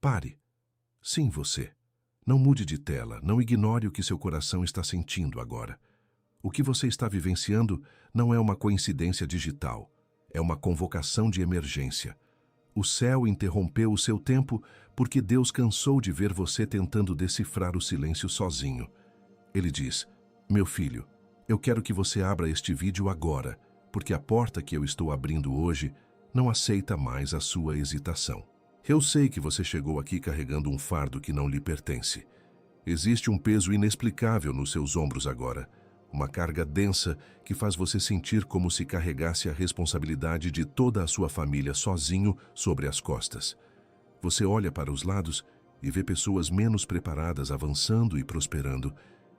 Pare. Sim, você. Não mude de tela, não ignore o que seu coração está sentindo agora. O que você está vivenciando não é uma coincidência digital, é uma convocação de emergência. O céu interrompeu o seu tempo porque Deus cansou de ver você tentando decifrar o silêncio sozinho. Ele diz: meu filho, eu quero que você abra este vídeo agora, porque a porta que eu estou abrindo hoje não aceita mais a sua hesitação. Eu sei que você chegou aqui carregando um fardo que não lhe pertence. Existe um peso inexplicável nos seus ombros agora, uma carga densa que faz você sentir como se carregasse a responsabilidade de toda a sua família sozinho sobre as costas. Você olha para os lados e vê pessoas menos preparadas avançando e prosperando,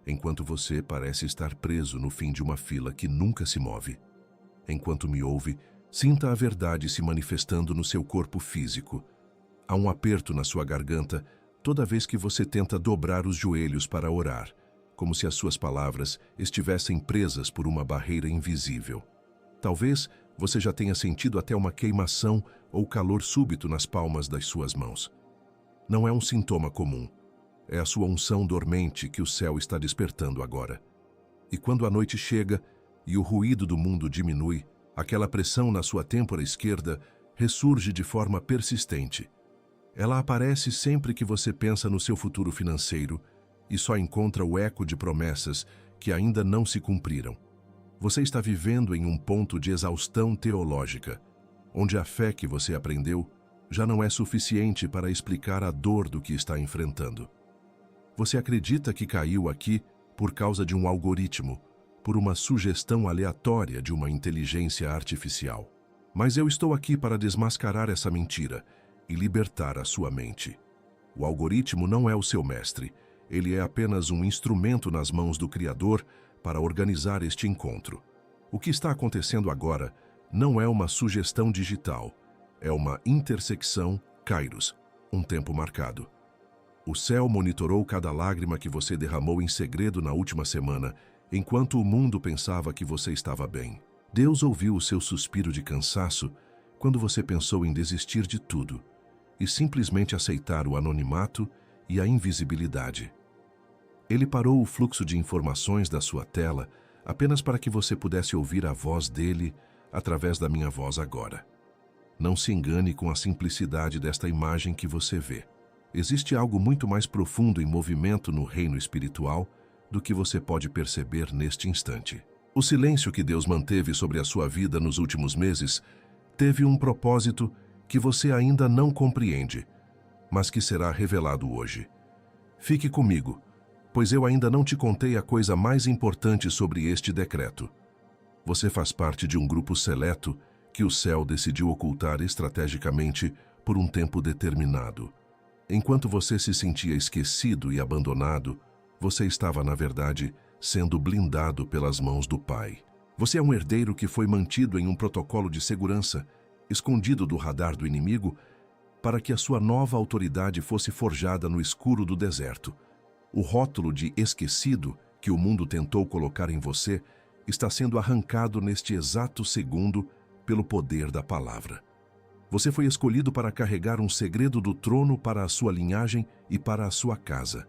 enquanto você parece estar preso no fim de uma fila que nunca se move. Enquanto me ouve, sinta a verdade se manifestando no seu corpo físico. Há um aperto na sua garganta toda vez que você tenta dobrar os joelhos para orar, como se as suas palavras estivessem presas por uma barreira invisível. Talvez você já tenha sentido até uma queimação ou calor súbito nas palmas das suas mãos. Não é um sintoma comum. É a sua unção dormente que o céu está despertando agora. E quando a noite chega e o ruído do mundo diminui, aquela pressão na sua têmpora esquerda ressurge de forma persistente. Ela aparece sempre que você pensa no seu futuro financeiro e só encontra o eco de promessas que ainda não se cumpriram. Você está vivendo em um ponto de exaustão teológica, onde a fé que você aprendeu já não é suficiente para explicar a dor do que está enfrentando. Você acredita que caiu aqui por causa de um algoritmo, por uma sugestão aleatória de uma inteligência artificial. Mas eu estou aqui para desmascarar essa mentira e libertar a sua mente. O algoritmo não é o seu mestre, ele é apenas um instrumento nas mãos do Criador para organizar este encontro. O que está acontecendo agora não é uma sugestão digital, é uma intersecção Kairos, um tempo marcado. O céu monitorou cada lágrima que você derramou em segredo na última semana, enquanto o mundo pensava que você estava bem. Deus ouviu o seu suspiro de cansaço quando você pensou em desistir de tudo e simplesmente aceitar o anonimato e a invisibilidade. Ele parou o fluxo de informações da sua tela apenas para que você pudesse ouvir a voz dele através da minha voz agora. Não se engane com a simplicidade desta imagem que você vê. Existe algo muito mais profundo em movimento no reino espiritual do que você pode perceber neste instante. O silêncio que Deus manteve sobre a sua vida nos últimos meses teve um propósito que você ainda não compreende, mas que será revelado hoje. Fique comigo, pois eu ainda não te contei a coisa mais importante sobre este decreto. Você faz parte de um grupo seleto que o céu decidiu ocultar estrategicamente por um tempo determinado. Enquanto você se sentia esquecido e abandonado, você estava, na verdade, sendo blindado pelas mãos do Pai. Você é um herdeiro que foi mantido em um protocolo de segurança, escondido do radar do inimigo, para que a sua nova autoridade fosse forjada no escuro do deserto. O rótulo de esquecido que o mundo tentou colocar em você está sendo arrancado neste exato segundo pelo poder da palavra. Você foi escolhido para carregar um segredo do trono para a sua linhagem e para a sua casa.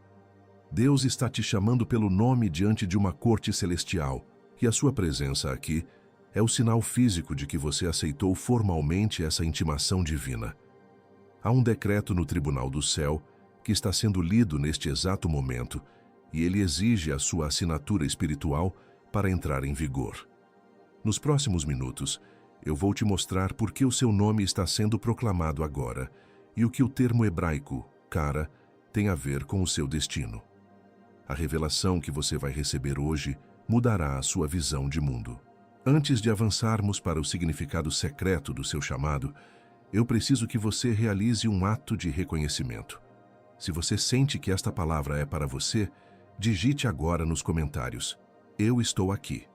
Deus está te chamando pelo nome diante de uma corte celestial, e a sua presença aqui é o sinal físico de que você aceitou formalmente essa intimação divina. Há um decreto no tribunal do céu que está sendo lido neste exato momento, e ele exige a sua assinatura espiritual para entrar em vigor. Nos próximos minutos, eu vou te mostrar por que o seu nome está sendo proclamado agora e o que o termo hebraico, cara, tem a ver com o seu destino. A revelação que você vai receber hoje mudará a sua visão de mundo. Antes de avançarmos para o significado secreto do seu chamado, eu preciso que você realize um ato de reconhecimento. Se você sente que esta palavra é para você, digite agora nos comentários: eu estou aqui.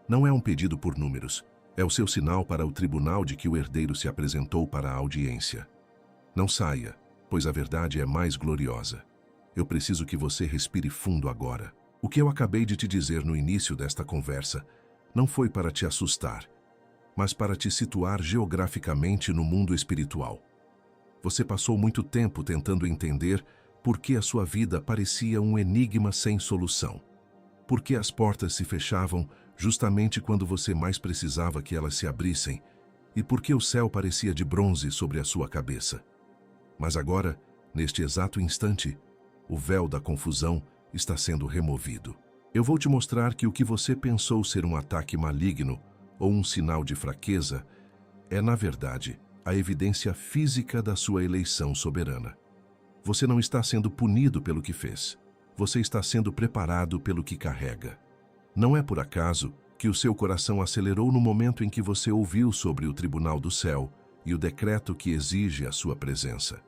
Não é um pedido por números, é o seu sinal para o tribunal de que o herdeiro se apresentou para a audiência. Não saia, pois a verdade é mais gloriosa. Eu preciso que você respire fundo agora. O que eu acabei de te dizer no início desta conversa não foi para te assustar, mas para te situar geograficamente no mundo espiritual. Você passou muito tempo tentando entender por que a sua vida parecia um enigma sem solução. Por que as portas se fechavam justamente quando você mais precisava que elas se abrissem, e por que o céu parecia de bronze sobre a sua cabeça. Mas agora, neste exato instante, o véu da confusão está sendo removido. Eu vou te mostrar que o que você pensou ser um ataque maligno ou um sinal de fraqueza é, na verdade, a evidência física da sua eleição soberana. Você não está sendo punido pelo que fez. Você está sendo preparado pelo que carrega. Não é por acaso que o seu coração acelerou no momento em que você ouviu sobre o Tribunal do Céu e o decreto que exige a sua presença.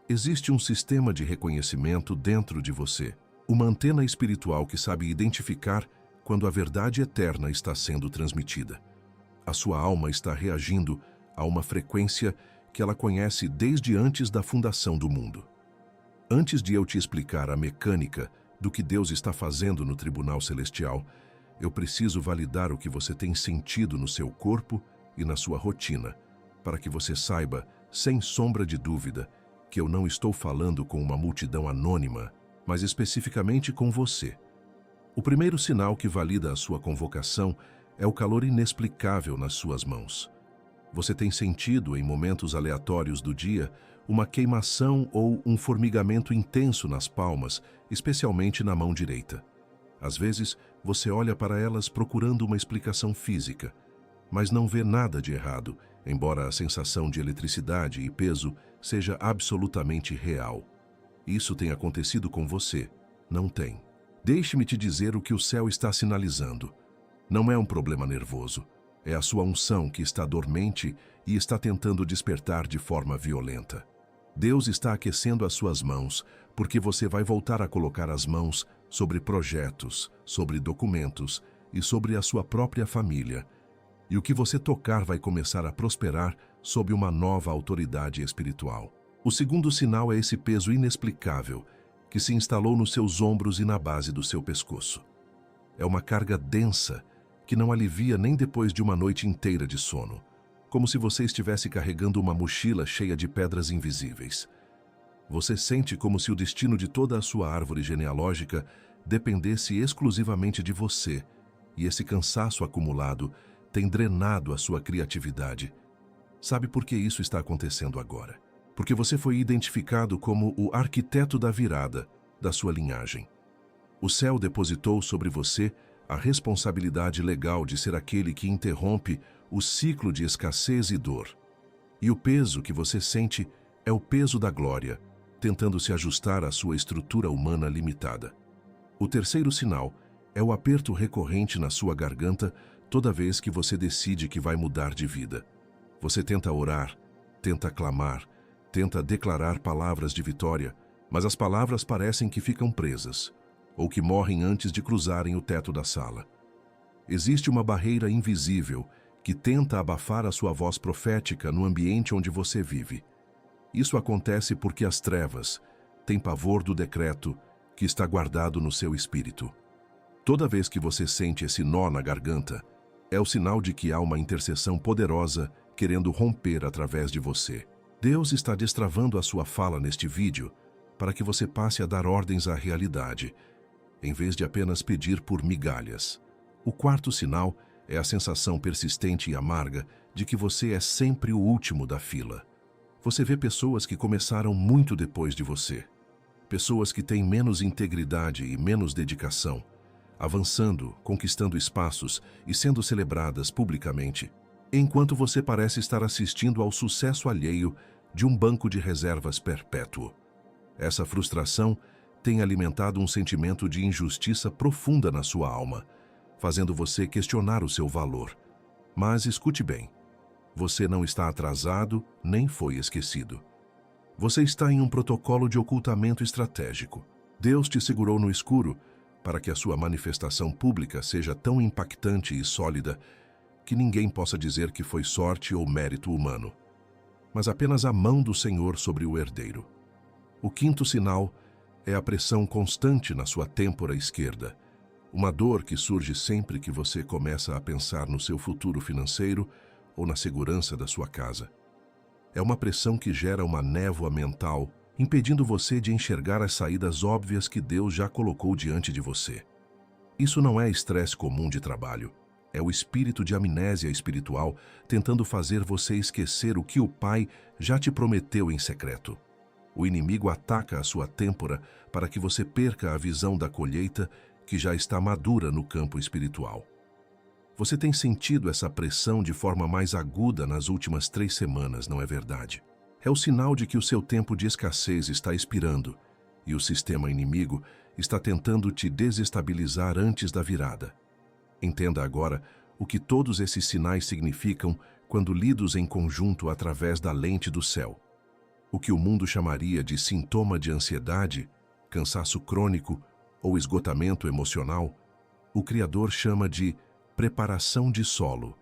Existe um sistema de reconhecimento dentro de você, uma antena espiritual que sabe identificar quando a verdade eterna está sendo transmitida. A sua alma está reagindo a uma frequência que ela conhece desde antes da fundação do mundo. Antes de eu te explicar a mecânica do que Deus está fazendo no Tribunal Celestial, eu preciso validar o que você tem sentido no seu corpo e na sua rotina, para que você saiba, sem sombra de dúvida, que eu não estou falando com uma multidão anônima, mas especificamente com você. O primeiro sinal que valida a sua convocação é o calor inexplicável nas suas mãos. Você tem sentido, em momentos aleatórios do dia, uma queimação ou um formigamento intenso nas palmas, especialmente na mão direita. Às vezes, você olha para elas procurando uma explicação física, mas não vê nada de errado, embora a sensação de eletricidade e peso seja absolutamente real. Isso tem acontecido com você, não tem? Deixe-me te dizer o que o céu está sinalizando. Não é um problema nervoso. É a sua unção que está dormente e está tentando despertar de forma violenta. Deus está aquecendo as suas mãos, porque você vai voltar a colocar as mãos sobre projetos, sobre documentos e sobre a sua própria família. E o que você tocar vai começar a prosperar sob uma nova autoridade espiritual. O segundo sinal é esse peso inexplicável que se instalou nos seus ombros e na base do seu pescoço. É uma carga densa que não alivia nem depois de uma noite inteira de sono, como se você estivesse carregando uma mochila cheia de pedras invisíveis. Você sente como se o destino de toda a sua árvore genealógica dependesse exclusivamente de você, e esse cansaço acumulado tem drenado a sua criatividade. Sabe por que isso está acontecendo agora? Porque você foi identificado como o arquiteto da virada da sua linhagem. O céu depositou sobre você a responsabilidade legal de ser aquele que interrompe o ciclo de escassez e dor. E o peso que você sente é o peso da glória, tentando se ajustar à sua estrutura humana limitada. O terceiro sinal é o aperto recorrente na sua garganta toda vez que você decide que vai mudar de vida. Você tenta orar, tenta clamar, tenta declarar palavras de vitória, mas as palavras parecem que ficam presas, ou que morrem antes de cruzarem o teto da sala. Existe uma barreira invisível que tenta abafar a sua voz profética no ambiente onde você vive. Isso acontece porque as trevas têm pavor do decreto que está guardado no seu espírito. Toda vez que você sente esse nó na garganta, é o sinal de que há uma intercessão poderosa querendo romper através de você. Deus está destravando a sua fala neste vídeo para que você passe a dar ordens à realidade, em vez de apenas pedir por migalhas. O quarto sinal é a sensação persistente e amarga de que você é sempre o último da fila. Você vê pessoas que começaram muito depois de você. Pessoas que têm menos integridade e menos dedicação, avançando, conquistando espaços e sendo celebradas publicamente, enquanto você parece estar assistindo ao sucesso alheio de um banco de reservas perpétuo. Essa frustração tem alimentado um sentimento de injustiça profunda na sua alma, fazendo você questionar o seu valor. Mas escute bem, você não está atrasado nem foi esquecido. Você está em um protocolo de ocultamento estratégico. Deus te segurou no escuro para que a sua manifestação pública seja tão impactante e sólida que ninguém possa dizer que foi sorte ou mérito humano, mas apenas a mão do Senhor sobre o herdeiro. O quinto sinal é a pressão constante na sua têmpora esquerda, uma dor que surge sempre que você começa a pensar no seu futuro financeiro ou na segurança da sua casa. É uma pressão que gera uma névoa mental, impedindo você de enxergar as saídas óbvias que Deus já colocou diante de você. Isso não é estresse comum de trabalho. É o espírito de amnésia espiritual tentando fazer você esquecer o que o Pai já te prometeu em secreto. O inimigo ataca a sua têmpora para que você perca a visão da colheita que já está madura no campo espiritual. Você tem sentido essa pressão de forma mais aguda nas últimas 3 semanas, não é verdade? É o sinal de que o seu tempo de escassez está expirando e o sistema inimigo está tentando te desestabilizar antes da virada. Entenda agora o que todos esses sinais significam quando lidos em conjunto através da lente do céu. O que o mundo chamaria de sintoma de ansiedade, cansaço crônico ou esgotamento emocional, o Criador chama de preparação de solo.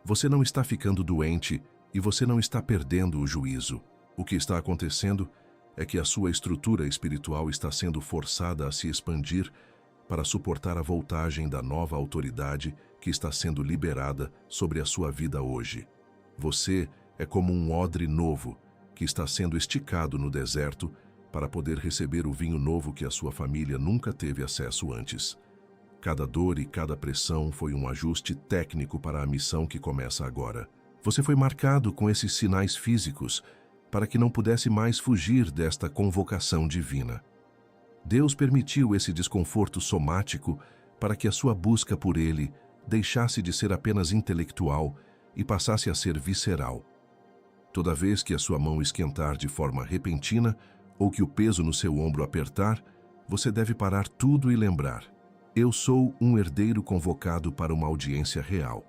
Você não está ficando doente e você não está perdendo o juízo. O que está acontecendo é que a sua estrutura espiritual está sendo forçada a se expandir para suportar a voltagem da nova autoridade que está sendo liberada sobre a sua vida hoje. Você é como um odre novo que está sendo esticado no deserto para poder receber o vinho novo que a sua família nunca teve acesso antes. Cada dor e cada pressão foi um ajuste técnico para a missão que começa agora. Você foi marcado com esses sinais físicos para que não pudesse mais fugir desta convocação divina. Deus permitiu esse desconforto somático para que a sua busca por Ele deixasse de ser apenas intelectual e passasse a ser visceral. Toda vez que a sua mão esquentar de forma repentina ou que o peso no seu ombro apertar, você deve parar tudo e lembrar: eu sou um herdeiro convocado para uma audiência real.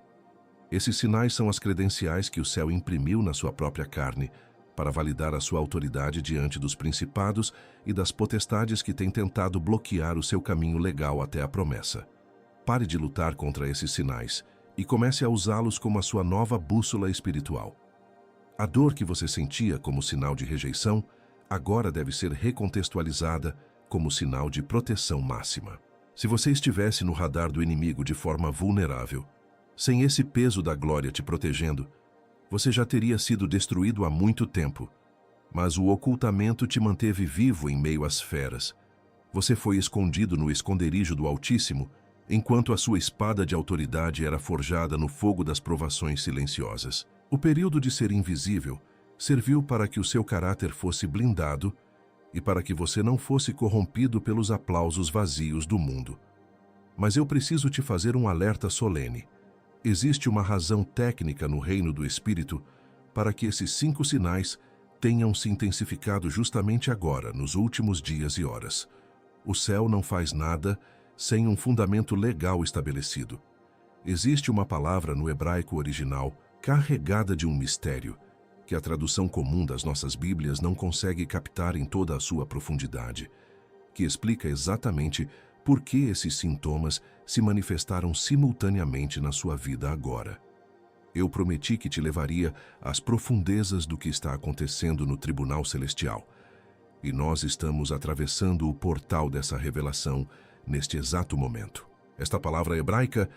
Esses sinais são as credenciais que o céu imprimiu na sua própria carne para validar a sua autoridade diante dos principados e das potestades que têm tentado bloquear o seu caminho legal até a promessa. Pare de lutar contra esses sinais e comece a usá-los como a sua nova bússola espiritual. A dor que você sentia como sinal de rejeição agora deve ser recontextualizada como sinal de proteção máxima. Se você estivesse no radar do inimigo de forma vulnerável, sem esse peso da glória te protegendo, você já teria sido destruído há muito tempo. Mas o ocultamento te manteve vivo em meio às feras. Você foi escondido no esconderijo do Altíssimo, enquanto a sua espada de autoridade era forjada no fogo das provações silenciosas. O período de ser invisível serviu para que o seu caráter fosse blindado e para que você não fosse corrompido pelos aplausos vazios do mundo. Mas eu preciso te fazer um alerta solene. Existe uma razão técnica no reino do Espírito para que esses 5 sinais tenham se intensificado justamente agora, nos últimos dias e horas. O céu não faz nada sem um fundamento legal estabelecido. Existe uma palavra no hebraico original carregada de um mistério, que a tradução comum das nossas Bíblias não consegue captar em toda a sua profundidade, que explica exatamente por que esses sintomas se manifestaram simultaneamente na sua vida agora. Eu prometi que te levaria às profundezas do que está acontecendo no tribunal celestial, e nós estamos atravessando o portal dessa revelação neste exato momento. Esta palavra hebraica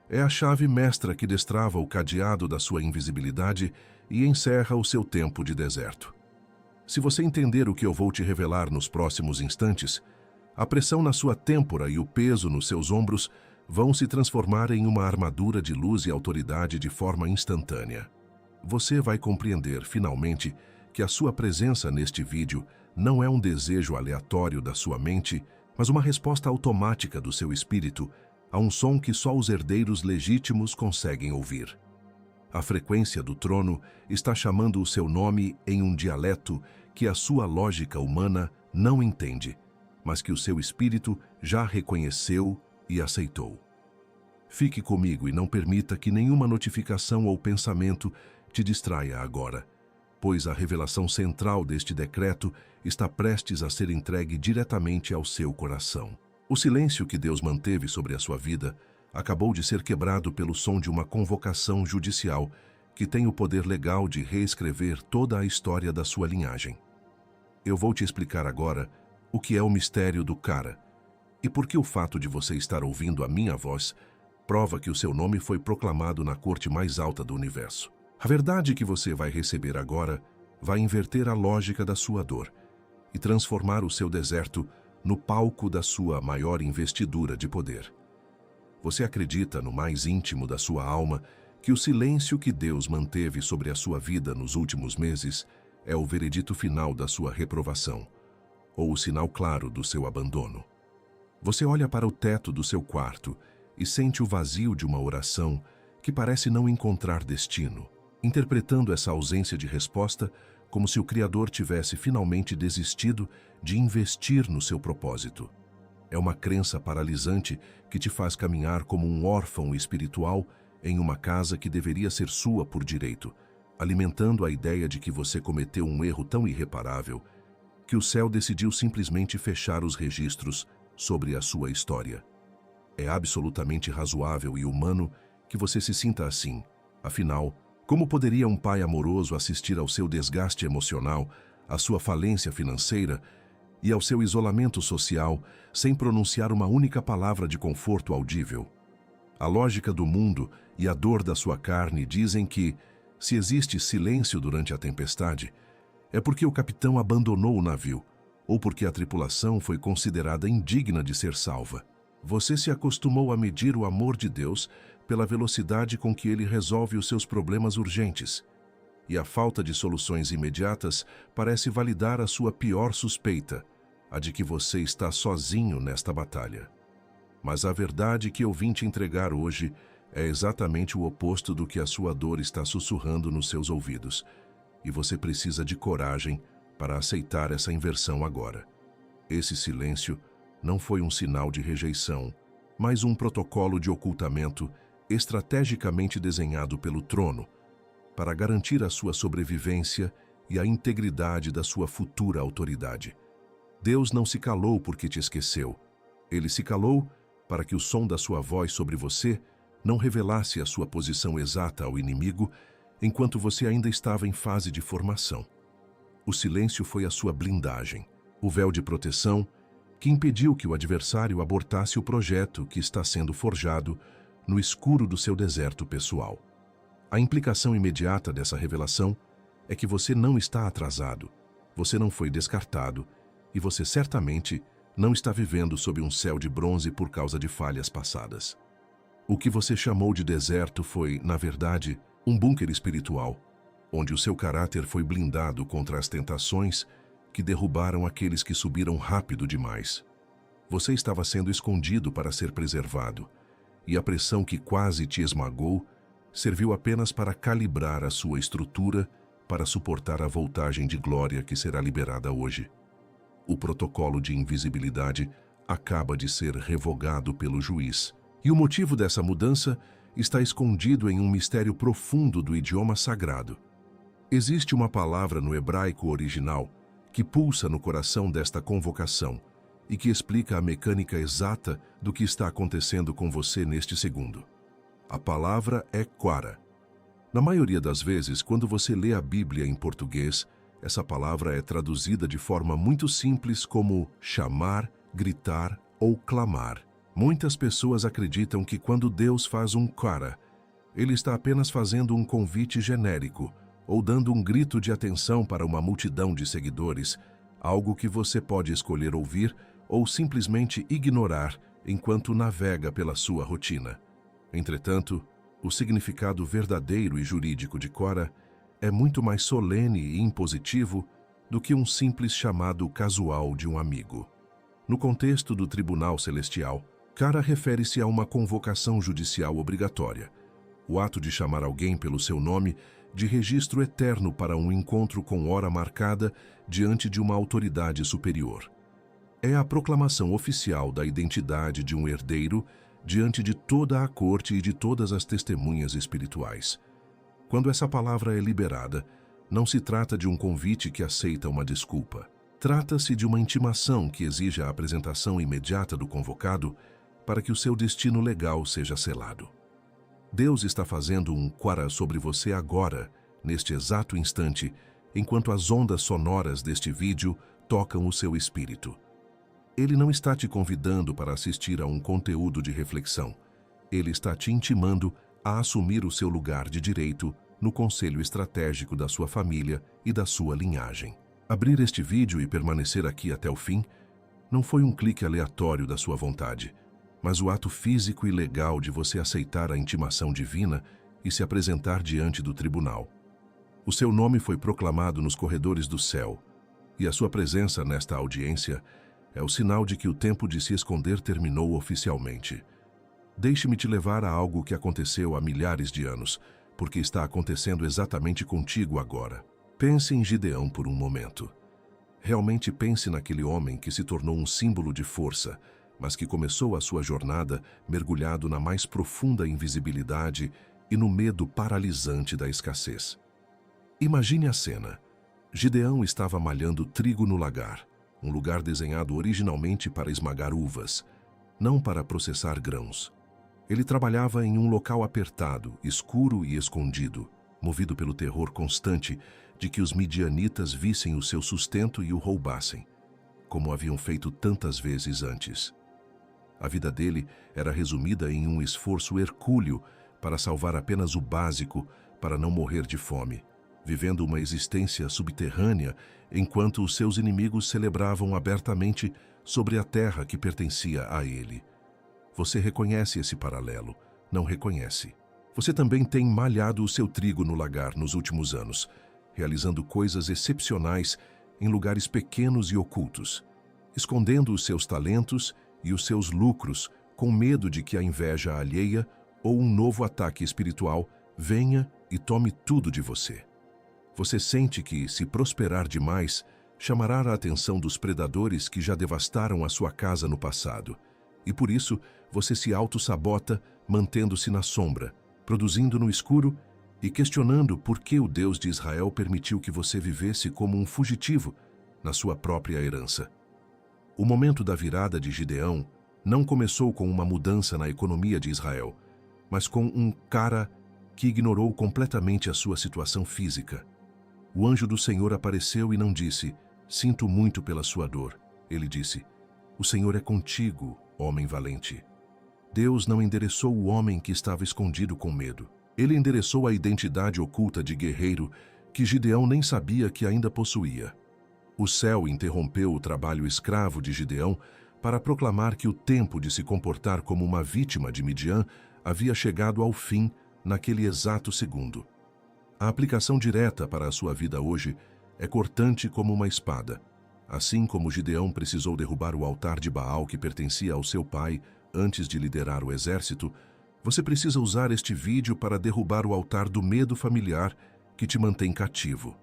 é a chave mestra que destrava o cadeado da sua invisibilidade e encerra o seu tempo de deserto. Se você entender o que eu vou te revelar nos próximos instantes, a pressão na sua têmpora e o peso nos seus ombros vão se transformar em uma armadura de luz e autoridade de forma instantânea. Você vai compreender, finalmente, que a sua presença neste vídeo não é um desejo aleatório da sua mente, mas uma resposta automática do seu espírito a um som que só os herdeiros legítimos conseguem ouvir. A frequência do trono está chamando o seu nome em um dialeto que a sua lógica humana não entende, mas que o seu espírito já reconheceu e aceitou. Fique comigo e não permita que nenhuma notificação ou pensamento te distraia agora, pois a revelação central deste decreto está prestes a ser entregue diretamente ao seu coração. O silêncio que Deus manteve sobre a sua vida acabou de ser quebrado pelo som de uma convocação judicial que tem o poder legal de reescrever toda a história da sua linhagem. Eu vou te explicar agora o que é o mistério do cara e por que o fato de você estar ouvindo a minha voz prova que o seu nome foi proclamado na corte mais alta do universo. A verdade que você vai receber agora vai inverter a lógica da sua dor e transformar o seu deserto no palco da sua maior investidura de poder. Você acredita no mais íntimo da sua alma que o silêncio que Deus manteve sobre a sua vida nos últimos meses é o veredito final da sua reprovação, ou o sinal claro do seu abandono. Você olha para o teto do seu quarto e sente o vazio de uma oração que parece não encontrar destino, interpretando essa ausência de resposta como se o Criador tivesse finalmente desistido de investir no seu propósito. É uma crença paralisante que te faz caminhar como um órfão espiritual em uma casa que deveria ser sua por direito, alimentando a ideia de que você cometeu um erro tão irreparável que o céu decidiu simplesmente fechar os registros sobre a sua história. É absolutamente razoável e humano que você se sinta assim. Afinal, como poderia um pai amoroso assistir ao seu desgaste emocional, à sua falência financeira e ao seu isolamento social sem pronunciar uma única palavra de conforto audível? A lógica do mundo e a dor da sua carne dizem que, se existe silêncio durante a tempestade, é porque o capitão abandonou o navio ou porque a tripulação foi considerada indigna de ser salva. Você se acostumou a medir o amor de Deus pela velocidade com que ele resolve os seus problemas urgentes, e a falta de soluções imediatas parece validar a sua pior suspeita, a de que você está sozinho nesta batalha. Mas a verdade que eu vim te entregar hoje é exatamente o oposto do que a sua dor está sussurrando nos seus ouvidos, e você precisa de coragem para aceitar essa inversão agora. Esse silêncio não foi um sinal de rejeição, mas um protocolo de ocultamento estrategicamente desenhado pelo trono para garantir a sua sobrevivência e a integridade da sua futura autoridade. Deus não se calou porque te esqueceu. Ele se calou para que o som da sua voz sobre você não revelasse a sua posição exata ao inimigo enquanto você ainda estava em fase de formação. O silêncio foi a sua blindagem, o véu de proteção que impediu que o adversário abortasse o projeto que está sendo forjado no escuro do seu deserto pessoal. A implicação imediata dessa revelação é que você não está atrasado, você não foi descartado e você certamente não está vivendo sob um céu de bronze por causa de falhas passadas. O que você chamou de deserto foi, na verdade, um bunker espiritual, onde o seu caráter foi blindado contra as tentações que derrubaram aqueles que subiram rápido demais. Você estava sendo escondido para ser preservado, e a pressão que quase te esmagou serviu apenas para calibrar a sua estrutura para suportar a voltagem de glória que será liberada hoje. O protocolo de invisibilidade acaba de ser revogado pelo juiz, e o motivo dessa mudança está escondido em um mistério profundo do idioma sagrado. Existe uma palavra no hebraico original que pulsa no coração desta convocação e que explica a mecânica exata do que está acontecendo com você neste segundo. A palavra é quara. Na maioria das vezes, quando você lê a Bíblia em português, essa palavra é traduzida de forma muito simples como chamar, gritar ou clamar. Muitas pessoas acreditam que quando Deus faz um quara, ele está apenas fazendo um convite genérico ou dando um grito de atenção para uma multidão de seguidores, algo que você pode escolher ouvir ou simplesmente ignorar enquanto navega pela sua rotina. Entretanto, o significado verdadeiro e jurídico de quara é muito mais solene e impositivo do que um simples chamado casual de um amigo. No contexto do Tribunal Celestial, quara refere-se a uma convocação judicial obrigatória, o ato de chamar alguém pelo seu nome de registro eterno para um encontro com hora marcada diante de uma autoridade superior. É a proclamação oficial da identidade de um herdeiro diante de toda a corte e de todas as testemunhas espirituais. Quando essa palavra é liberada, não se trata de um convite que aceita uma desculpa. Trata-se de uma intimação que exige a apresentação imediata do convocado para que o seu destino legal seja selado. Deus está fazendo um quara sobre você agora, neste exato instante, enquanto as ondas sonoras deste vídeo tocam o seu espírito. Ele não está te convidando para assistir a um conteúdo de reflexão. Ele está te intimando a assumir o seu lugar de direito no conselho estratégico da sua família e da sua linhagem. Abrir este vídeo e permanecer aqui até o fim não foi um clique aleatório da sua vontade, mas o ato físico e legal de você aceitar a intimação divina e se apresentar diante do tribunal. O seu nome foi proclamado nos corredores do céu, e a sua presença nesta audiência é o sinal de que o tempo de se esconder terminou oficialmente. Deixe-me te levar a algo que aconteceu há milhares de anos, porque está acontecendo exatamente contigo agora. Pense em Gideão por um momento. Realmente pense naquele homem que se tornou um símbolo de força, mas que começou a sua jornada mergulhado na mais profunda invisibilidade e no medo paralisante da escassez. Imagine a cena. Gideão estava malhando trigo no lagar, um lugar desenhado originalmente para esmagar uvas, não para processar grãos. Ele trabalhava em um local apertado, escuro e escondido, movido pelo terror constante de que os midianitas vissem o seu sustento e o roubassem, como haviam feito tantas vezes antes. A vida dele era resumida em um esforço hercúleo para salvar apenas o básico para não morrer de fome, vivendo uma existência subterrânea enquanto os seus inimigos celebravam abertamente sobre a terra que pertencia a ele. Você reconhece esse paralelo, não reconhece? Você também tem malhado o seu trigo no lagar nos últimos anos, realizando coisas excepcionais em lugares pequenos e ocultos, escondendo os seus talentos e os seus lucros com medo de que a inveja alheia ou um novo ataque espiritual venha e tome tudo de você. Você sente que, se prosperar demais, chamará a atenção dos predadores que já devastaram a sua casa no passado, e por isso você se auto-sabota, mantendo-se na sombra, produzindo no escuro e questionando por que o Deus de Israel permitiu que você vivesse como um fugitivo na sua própria herança. O momento da virada de Gideão não começou com uma mudança na economia de Israel, mas com um cara que ignorou completamente a sua situação física. O anjo do Senhor apareceu e não disse, "Sinto muito pela sua dor." Ele disse, "O Senhor é contigo, homem valente." Deus não endereçou o homem que estava escondido com medo. Ele endereçou a identidade oculta de guerreiro que Gideão nem sabia que ainda possuía. O céu interrompeu o trabalho escravo de Gideão para proclamar que o tempo de se comportar como uma vítima de Midian havia chegado ao fim naquele exato segundo. A aplicação direta para a sua vida hoje é cortante como uma espada. Assim como Gideão precisou derrubar o altar de Baal que pertencia ao seu pai antes de liderar o exército, você precisa usar este vídeo para derrubar o altar do medo familiar que te mantém cativo.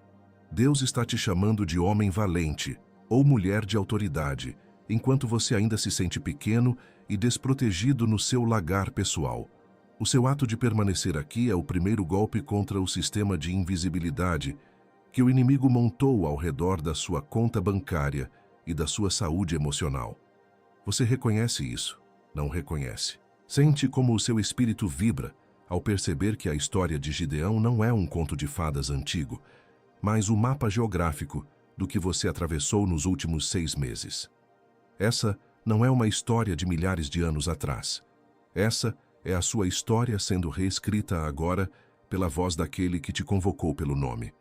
Deus está te chamando de homem valente ou mulher de autoridade, enquanto você ainda se sente pequeno e desprotegido no seu lagar pessoal. O seu ato de permanecer aqui é o primeiro golpe contra o sistema de invisibilidade que o inimigo montou ao redor da sua conta bancária e da sua saúde emocional. Você reconhece isso? Não reconhece? Sente como o seu espírito vibra ao perceber que a história de Gideão não é um conto de fadas antigo, mas o mapa geográfico do que você atravessou nos últimos 6 meses. Essa não é uma história de milhares de anos atrás. Essa é a sua história sendo reescrita agora pela voz daquele que te convocou pelo nome.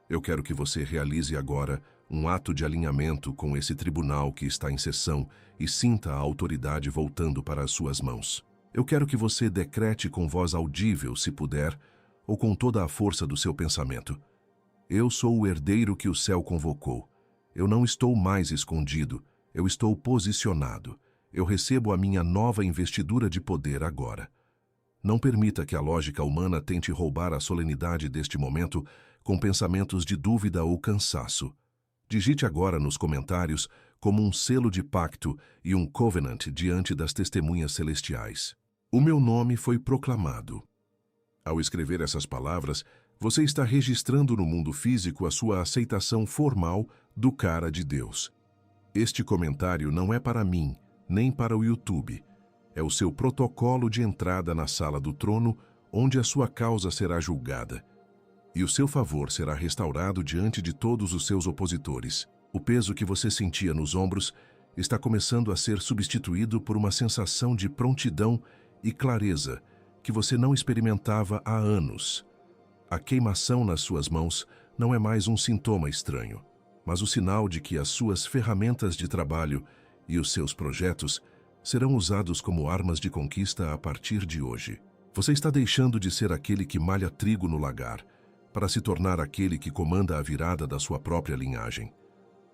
Eu quero que você realize agora um ato de alinhamento com esse tribunal que está em sessão e sinta a autoridade voltando para as suas mãos. Eu quero que você decrete com voz audível, se puder, ou com toda a força do seu pensamento. Eu sou o herdeiro que o céu convocou. Eu não estou mais escondido, eu estou posicionado. Eu recebo a minha nova investidura de poder agora. Não permita que a lógica humana tente roubar a solenidade deste momento com pensamentos de dúvida ou cansaço. Digite agora nos comentários como um selo de pacto e um covenant diante das testemunhas celestiais. O meu nome foi proclamado. Ao escrever essas palavras, você está registrando no mundo físico a sua aceitação formal do cara de Deus. Este comentário não é para mim, nem para o YouTube. É o seu protocolo de entrada na sala do trono, onde a sua causa será julgada. E o seu favor será restaurado diante de todos os seus opositores. O peso que você sentia nos ombros está começando a ser substituído por uma sensação de prontidão e clareza que você não experimentava há anos. A queimação nas suas mãos não é mais um sintoma estranho, mas o sinal de que as suas ferramentas de trabalho e os seus projetos serão usados como armas de conquista a partir de hoje. Você está deixando de ser aquele que malha trigo no lagar para se tornar aquele que comanda a virada da sua própria linhagem.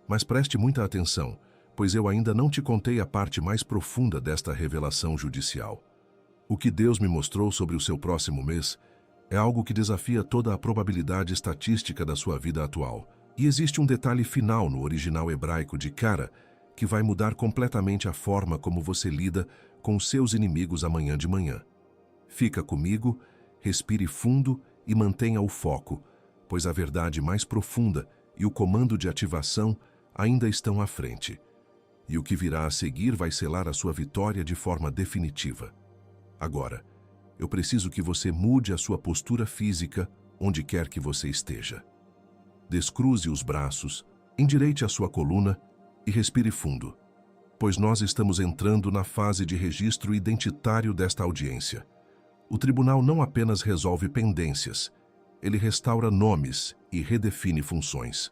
Mas preste muita atenção, pois eu ainda não te contei a parte mais profunda desta revelação judicial. O que Deus me mostrou sobre o seu próximo mês é algo que desafia toda a probabilidade estatística da sua vida atual. E existe um detalhe final no original hebraico de cara que vai mudar completamente a forma como você lida com os seus inimigos amanhã de manhã. Fica comigo, respire fundo e mantenha o foco, pois a verdade mais profunda e o comando de ativação ainda estão à frente. E o que virá a seguir vai selar a sua vitória de forma definitiva. Agora, eu preciso que você mude a sua postura física onde quer que você esteja. Descruze os braços, endireite a sua coluna e respire fundo, pois nós estamos entrando na fase de registro identitário desta audiência. O tribunal não apenas resolve pendências, ele restaura nomes e redefine funções.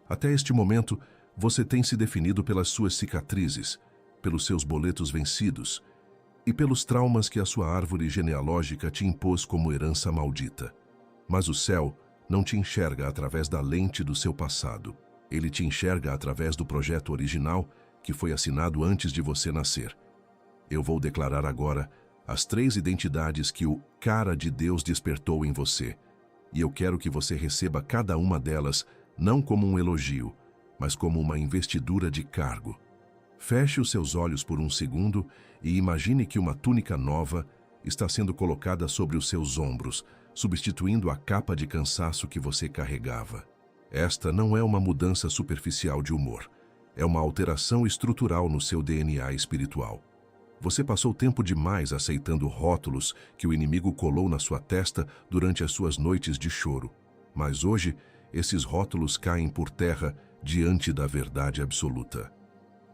Até este momento, você tem se definido pelas suas cicatrizes, pelos seus boletos vencidos e pelos traumas que a sua árvore genealógica te impôs como herança maldita. Mas o céu não te enxerga através da lente do seu passado. Ele te enxerga através do projeto original que foi assinado antes de você nascer. Eu vou declarar agora as 3 identidades que o cara de Deus despertou em você. E eu quero que você receba cada uma delas não como um elogio, mas como uma investidura de cargo. Feche os seus olhos por um segundo e imagine que uma túnica nova está sendo colocada sobre os seus ombros, substituindo a capa de cansaço que você carregava. Esta não é uma mudança superficial de humor, é uma alteração estrutural no seu DNA espiritual. Você passou tempo demais aceitando rótulos que o inimigo colou na sua testa durante as suas noites de choro. Mas hoje, esses rótulos caem por terra diante da verdade absoluta.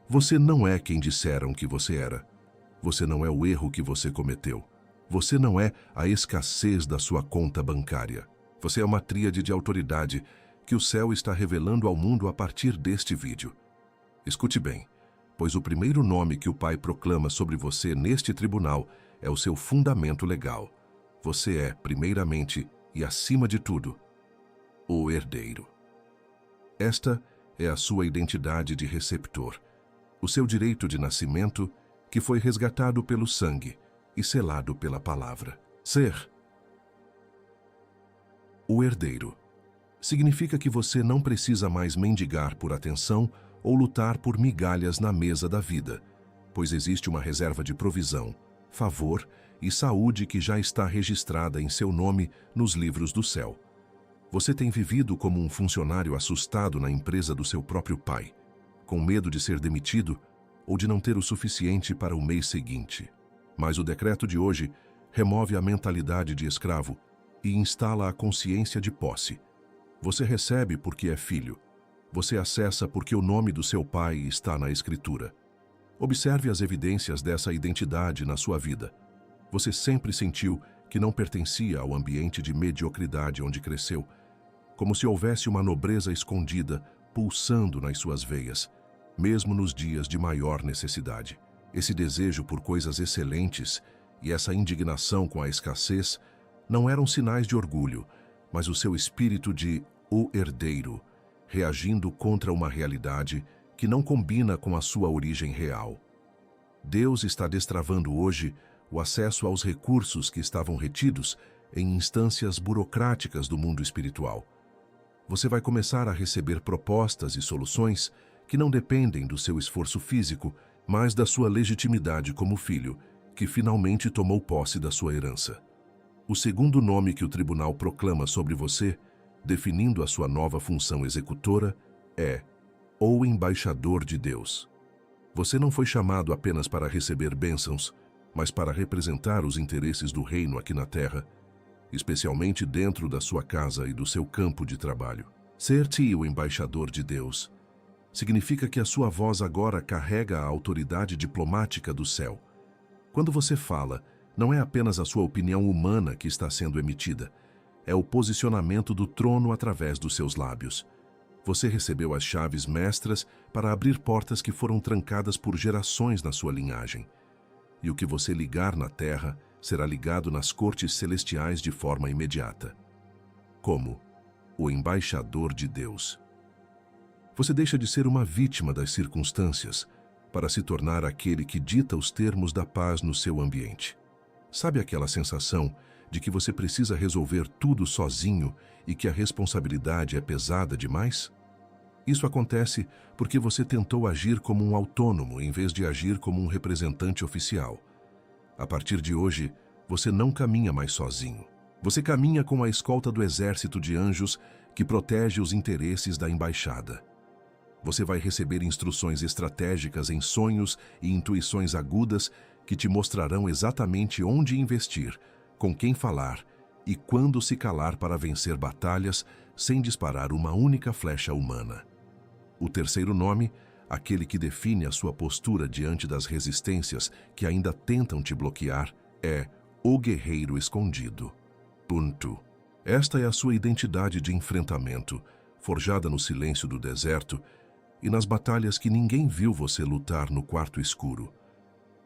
Você não é quem disseram que você era. Você não é o erro que você cometeu. Você não é a escassez da sua conta bancária. Você é uma tríade de autoridade que o céu está revelando ao mundo a partir deste vídeo. Escute bem, pois o primeiro nome que o Pai proclama sobre você neste tribunal é o seu fundamento legal. Você é, primeiramente e acima de tudo, o herdeiro. Esta é a sua identidade de receptor, o seu direito de nascimento que foi resgatado pelo sangue e selado pela palavra. Ser o herdeiro significa que você não precisa mais mendigar por atenção ou lutar por migalhas na mesa da vida, pois existe uma reserva de provisão, favor e saúde que já está registrada em seu nome nos livros do céu. Você tem vivido como um funcionário assustado na empresa do seu próprio pai, com medo de ser demitido ou de não ter o suficiente para o mês seguinte. Mas o decreto de hoje remove a mentalidade de escravo e instala a consciência de posse. Você recebe porque é filho. Você acessa porque o nome do seu pai está na Escritura. Observe as evidências dessa identidade na sua vida. Você sempre sentiu que não pertencia ao ambiente de mediocridade onde cresceu, como se houvesse uma nobreza escondida pulsando nas suas veias, mesmo nos dias de maior necessidade. Esse desejo por coisas excelentes e essa indignação com a escassez não eram sinais de orgulho, mas o seu espírito de o herdeiro, reagindo contra uma realidade que não combina com a sua origem real. Deus está destravando hoje o acesso aos recursos que estavam retidos em instâncias burocráticas do mundo espiritual. Você vai começar a receber propostas e soluções que não dependem do seu esforço físico, mas da sua legitimidade como filho, que finalmente tomou posse da sua herança. O segundo nome que o tribunal proclama sobre você, definindo a sua nova função executora, é o embaixador de Deus. Você não foi chamado apenas para receber bênçãos, mas para representar os interesses do reino aqui na terra, especialmente dentro da sua casa e do seu campo de trabalho. Ser-te o embaixador de Deus significa que a sua voz agora carrega a autoridade diplomática do céu. Quando você fala, não é apenas a sua opinião humana que está sendo emitida, É o posicionamento do trono através dos seus lábios. Você recebeu as chaves mestras para abrir portas que foram trancadas por gerações na sua linhagem. E o que você ligar na terra será ligado nas cortes celestiais de forma imediata. Como o embaixador de Deus. Você deixa de ser uma vítima das circunstâncias para se tornar aquele que dita os termos da paz no seu ambiente. Sabe aquela sensação de que você precisa resolver tudo sozinho e que a responsabilidade é pesada demais? Isso acontece porque você tentou agir como um autônomo em vez de agir como um representante oficial. A partir de hoje, você não caminha mais sozinho. Você caminha com a escolta do exército de anjos que protege os interesses da embaixada. Você vai receber instruções estratégicas em sonhos e intuições agudas que te mostrarão exatamente onde investir, com quem falar e quando se calar para vencer batalhas sem disparar uma única flecha humana. O terceiro nome, aquele que define a sua postura diante das resistências que ainda tentam te bloquear, é o Guerreiro Escondido. Ponto. Esta é a sua identidade de enfrentamento, forjada no silêncio do deserto e nas batalhas que ninguém viu você lutar no quarto escuro.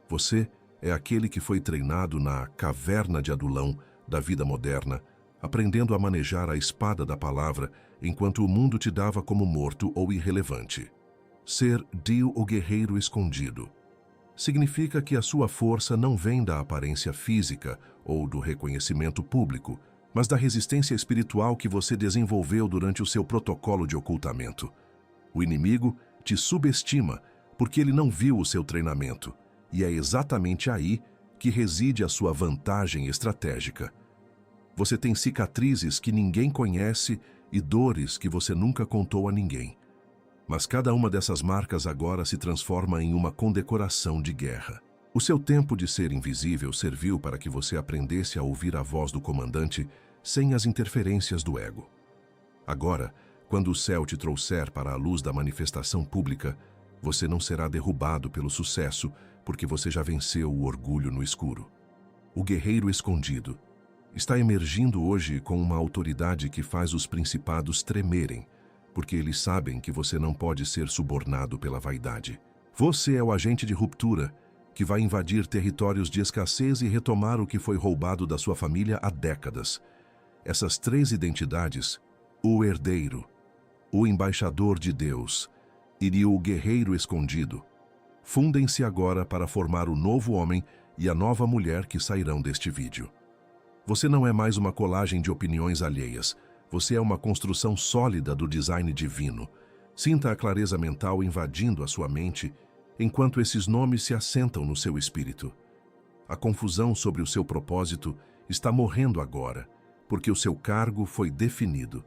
Você é aquele que foi treinado na caverna de Adulão da vida moderna, aprendendo a manejar a espada da palavra enquanto o mundo te dava como morto ou irrelevante. Ser Dio, o Guerreiro Escondido, significa que a sua força não vem da aparência física ou do reconhecimento público, mas da resistência espiritual que você desenvolveu durante o seu protocolo de ocultamento. O inimigo te subestima porque ele não viu o seu treinamento, e é exatamente aí que reside a sua vantagem estratégica. Você tem cicatrizes que ninguém conhece e dores que você nunca contou a ninguém. Mas cada uma dessas marcas agora se transforma em uma condecoração de guerra. O seu tempo de ser invisível serviu para que você aprendesse a ouvir a voz do comandante sem as interferências do ego. Agora, quando o céu te trouxer para a luz da manifestação pública, você não será derrubado pelo sucesso, porque você já venceu o orgulho no escuro. O Guerreiro Escondido está emergindo hoje com uma autoridade que faz os principados tremerem, porque eles sabem que você não pode ser subornado pela vaidade. Você é o agente de ruptura que vai invadir territórios de escassez e retomar o que foi roubado da sua família há décadas. Essas três identidades, o herdeiro, o embaixador de Deus e o guerreiro escondido, fundem-se agora para formar o novo homem e a nova mulher que sairão deste vídeo. Você não é mais uma colagem de opiniões alheias. Você é uma construção sólida do design divino. Sinta a clareza mental invadindo a sua mente enquanto esses nomes se assentam no seu espírito. A confusão sobre o seu propósito está morrendo agora, porque o seu cargo foi definido.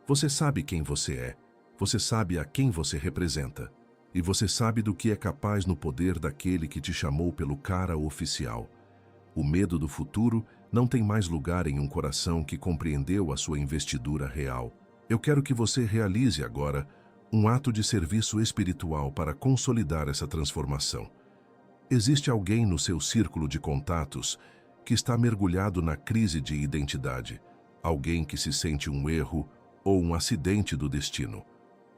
Você sabe quem você é, você sabe a quem você representa, e você sabe do que é capaz no poder daquele que te chamou pelo cara oficial. O medo do futuro não tem mais lugar em um coração que compreendeu a sua investidura real. Eu quero que você realize agora um ato de serviço espiritual para consolidar essa transformação. Existe alguém no seu círculo de contatos que está mergulhado na crise de identidade, alguém que se sente um erro ou um acidente do destino.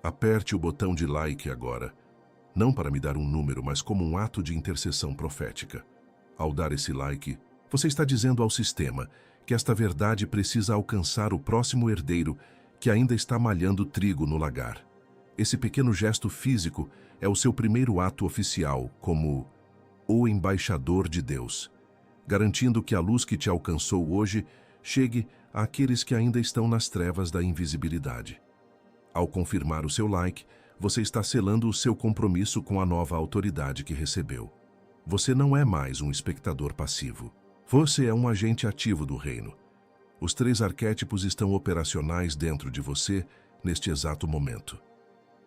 Aperte o botão de like agora, não para me dar um número, mas como um ato de intercessão profética. Ao dar esse like, você está dizendo ao sistema que esta verdade precisa alcançar o próximo herdeiro que ainda está malhando trigo no lagar. Esse pequeno gesto físico é o seu primeiro ato oficial como o embaixador de Deus, garantindo que a luz que te alcançou hoje chegue àqueles que ainda estão nas trevas da invisibilidade. Ao confirmar o seu like, você está selando o seu compromisso com a nova autoridade que recebeu. Você não é mais um espectador passivo. Você é um agente ativo do reino. Os três arquétipos estão operacionais dentro de você neste exato momento.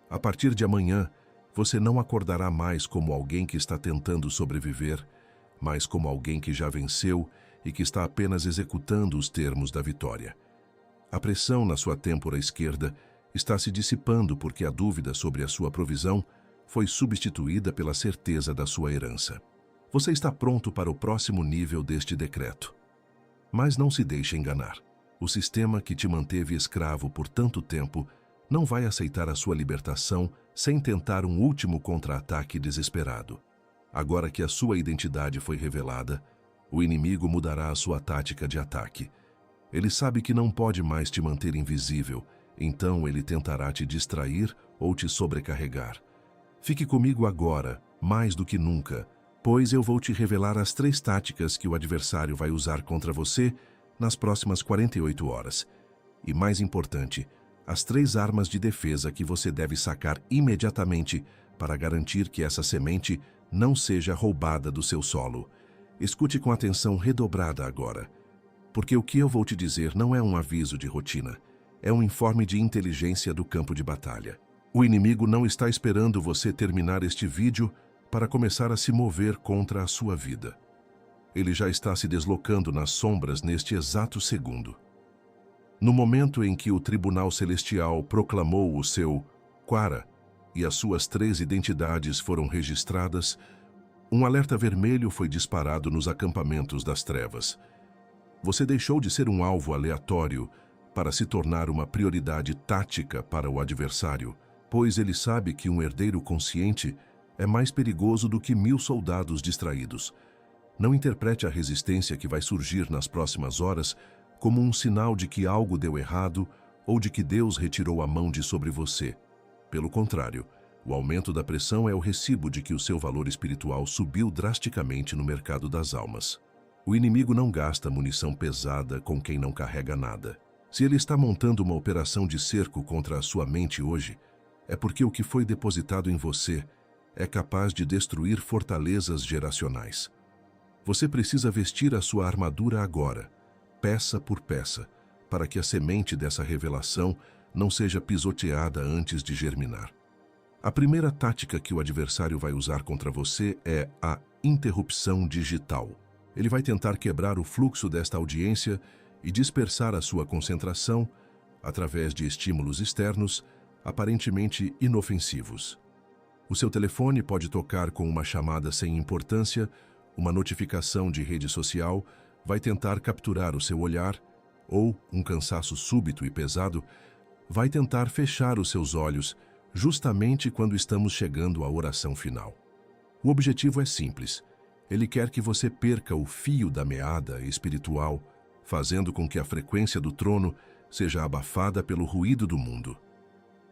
A partir de amanhã, você não acordará mais como alguém que está tentando sobreviver, mas como alguém que já venceu e que está apenas executando os termos da vitória. A pressão na sua têmpora esquerda está se dissipando porque a dúvida sobre a sua provisão foi substituída pela certeza da sua herança. Você está pronto para o próximo nível deste decreto. Mas não se deixe enganar. O sistema que te manteve escravo por tanto tempo não vai aceitar a sua libertação sem tentar um último contra-ataque desesperado. Agora que a sua identidade foi revelada, o inimigo mudará a sua tática de ataque. Ele sabe que não pode mais te manter invisível, então ele tentará te distrair ou te sobrecarregar. Fique comigo agora, mais do que nunca, pois eu vou te revelar as 3 táticas que o adversário vai usar contra você nas próximas 48 horas. E mais importante, as 3 armas de defesa que você deve sacar imediatamente para garantir que essa semente não seja roubada do seu solo. Escute com atenção redobrada agora, porque o que eu vou te dizer não é um aviso de rotina, é um informe de inteligência do campo de batalha. O inimigo não está esperando você terminar este vídeo para começar a se mover contra a sua vida. Ele já está se deslocando nas sombras neste exato segundo. No momento em que o Tribunal Celestial proclamou o seu Quara e as suas 3 identidades foram registradas, um alerta vermelho foi disparado nos acampamentos das trevas. Você deixou de ser um alvo aleatório para se tornar uma prioridade tática para o adversário, pois ele sabe que um herdeiro consciente é mais perigoso do que 1000 soldados distraídos. Não interprete a resistência que vai surgir nas próximas horas como um sinal de que algo deu errado ou de que Deus retirou a mão de sobre você. Pelo contrário, o aumento da pressão é o recibo de que o seu valor espiritual subiu drasticamente no mercado das almas. O inimigo não gasta munição pesada com quem não carrega nada. Se ele está montando uma operação de cerco contra a sua mente hoje, é porque o que foi depositado em você é capaz de destruir fortalezas geracionais. Você precisa vestir a sua armadura agora, peça por peça, para que a semente dessa revelação não seja pisoteada antes de germinar. A primeira tática que o adversário vai usar contra você é a interrupção digital. Ele vai tentar quebrar o fluxo desta audiência e dispersar a sua concentração através de estímulos externos, aparentemente inofensivos. O seu telefone pode tocar com uma chamada sem importância, uma notificação de rede social vai tentar capturar o seu olhar, ou um cansaço súbito e pesado vai tentar fechar os seus olhos justamente quando estamos chegando à oração final. O objetivo é simples. Ele quer que você perca o fio da meada espiritual, fazendo com que a frequência do trono seja abafada pelo ruído do mundo.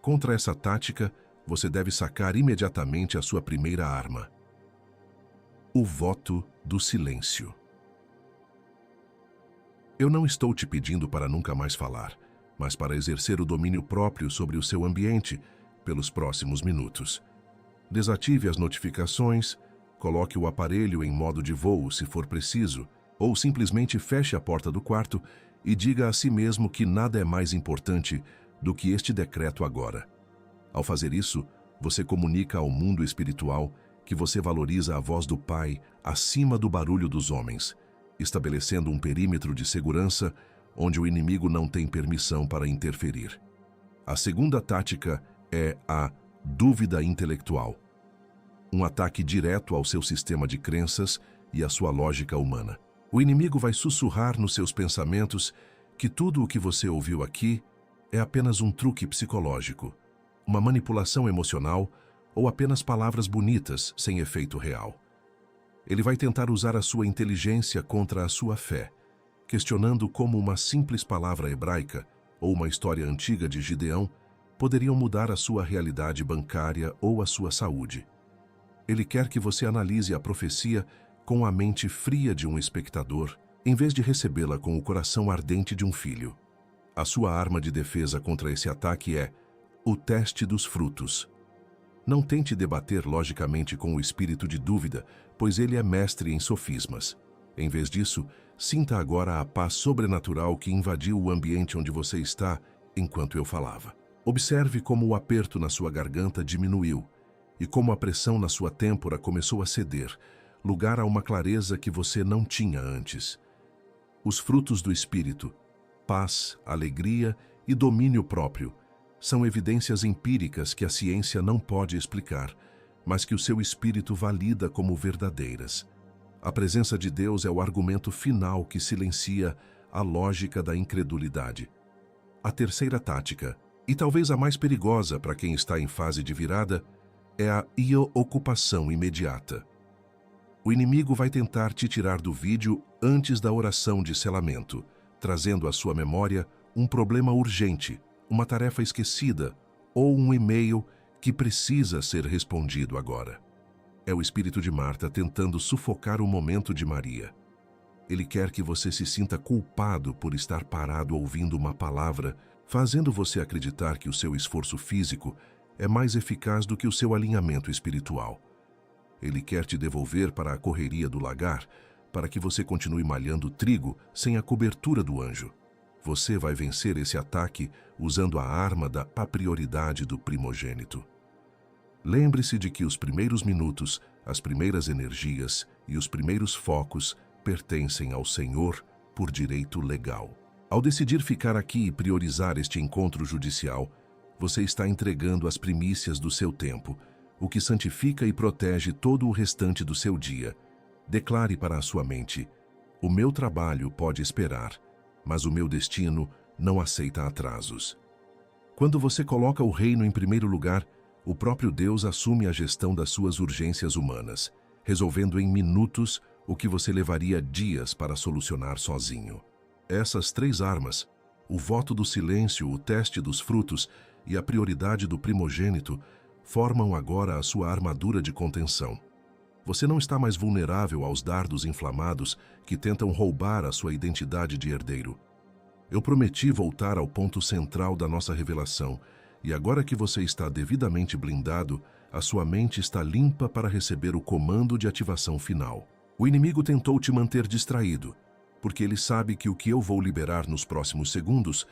Contra essa tática, você deve sacar imediatamente a sua primeira arma: o voto do silêncio. Eu não estou te pedindo para nunca mais falar, mas para exercer o domínio próprio sobre o seu ambiente pelos próximos minutos. Desative as notificações, coloque o aparelho em modo de voo se for preciso, ou simplesmente feche a porta do quarto e diga a si mesmo que nada é mais importante do que este decreto agora. Ao fazer isso, você comunica ao mundo espiritual que você valoriza a voz do Pai acima do barulho dos homens, estabelecendo um perímetro de segurança onde o inimigo não tem permissão para interferir. A segunda tática é a dúvida intelectual. Um ataque direto ao seu sistema de crenças e à sua lógica humana. O inimigo vai sussurrar nos seus pensamentos que tudo o que você ouviu aqui é apenas um truque psicológico, uma manipulação emocional ou apenas palavras bonitas sem efeito real. Ele vai tentar usar a sua inteligência contra a sua fé, questionando como uma simples palavra hebraica ou uma história antiga de Gideão poderiam mudar a sua realidade bancária ou a sua saúde. Ele quer que você analise a profecia com a mente fria de um espectador, em vez de recebê-la com o coração ardente de um filho. A sua arma de defesa contra esse ataque é o teste dos frutos. Não tente debater logicamente com o espírito de dúvida, pois ele é mestre em sofismas. Em vez disso, sinta agora a paz sobrenatural que invadiu o ambiente onde você está enquanto eu falava. Observe como o aperto na sua garganta diminuiu e como a pressão na sua têmpora começou a ceder, lugar a uma clareza que você não tinha antes. Os frutos do Espírito, paz, alegria e domínio próprio, são evidências empíricas que a ciência não pode explicar, mas que o seu espírito valida como verdadeiras. A presença de Deus é o argumento final que silencia a lógica da incredulidade. A terceira tática, e talvez a mais perigosa para quem está em fase de virada, é a ocupação imediata. O inimigo vai tentar te tirar do vídeo antes da oração de selamento, trazendo à sua memória um problema urgente, uma tarefa esquecida ou um e-mail que precisa ser respondido agora. É o espírito de Marta tentando sufocar o momento de Maria. Ele quer que você se sinta culpado por estar parado ouvindo uma palavra, fazendo você acreditar que o seu esforço físico é mais eficaz do que o seu alinhamento espiritual. Ele quer te devolver para a correria do lagar, para que você continue malhando trigo sem a cobertura do anjo. Você vai vencer esse ataque usando a arma da prioridade do primogênito. Lembre-se de que os primeiros minutos, as primeiras energias e os primeiros focos pertencem ao Senhor por direito legal. Ao decidir ficar aqui e priorizar este encontro judicial, você está entregando as primícias do seu tempo, o que santifica e protege todo o restante do seu dia. Declare para a sua mente: o meu trabalho pode esperar, mas o meu destino não aceita atrasos. Quando você coloca o reino em primeiro lugar, o próprio Deus assume a gestão das suas urgências humanas, resolvendo em minutos o que você levaria dias para solucionar sozinho. Essas três armas, o voto do silêncio, o teste dos frutos e a prioridade do primogênito, formam agora a sua armadura de contenção. Você não está mais vulnerável aos dardos inflamados que tentam roubar a sua identidade de herdeiro. Eu prometi voltar ao ponto central da nossa revelação, e agora que você está devidamente blindado, a sua mente está limpa para receber o comando de ativação final. O inimigo tentou te manter distraído, porque ele sabe que o que eu vou liberar nos próximos segundos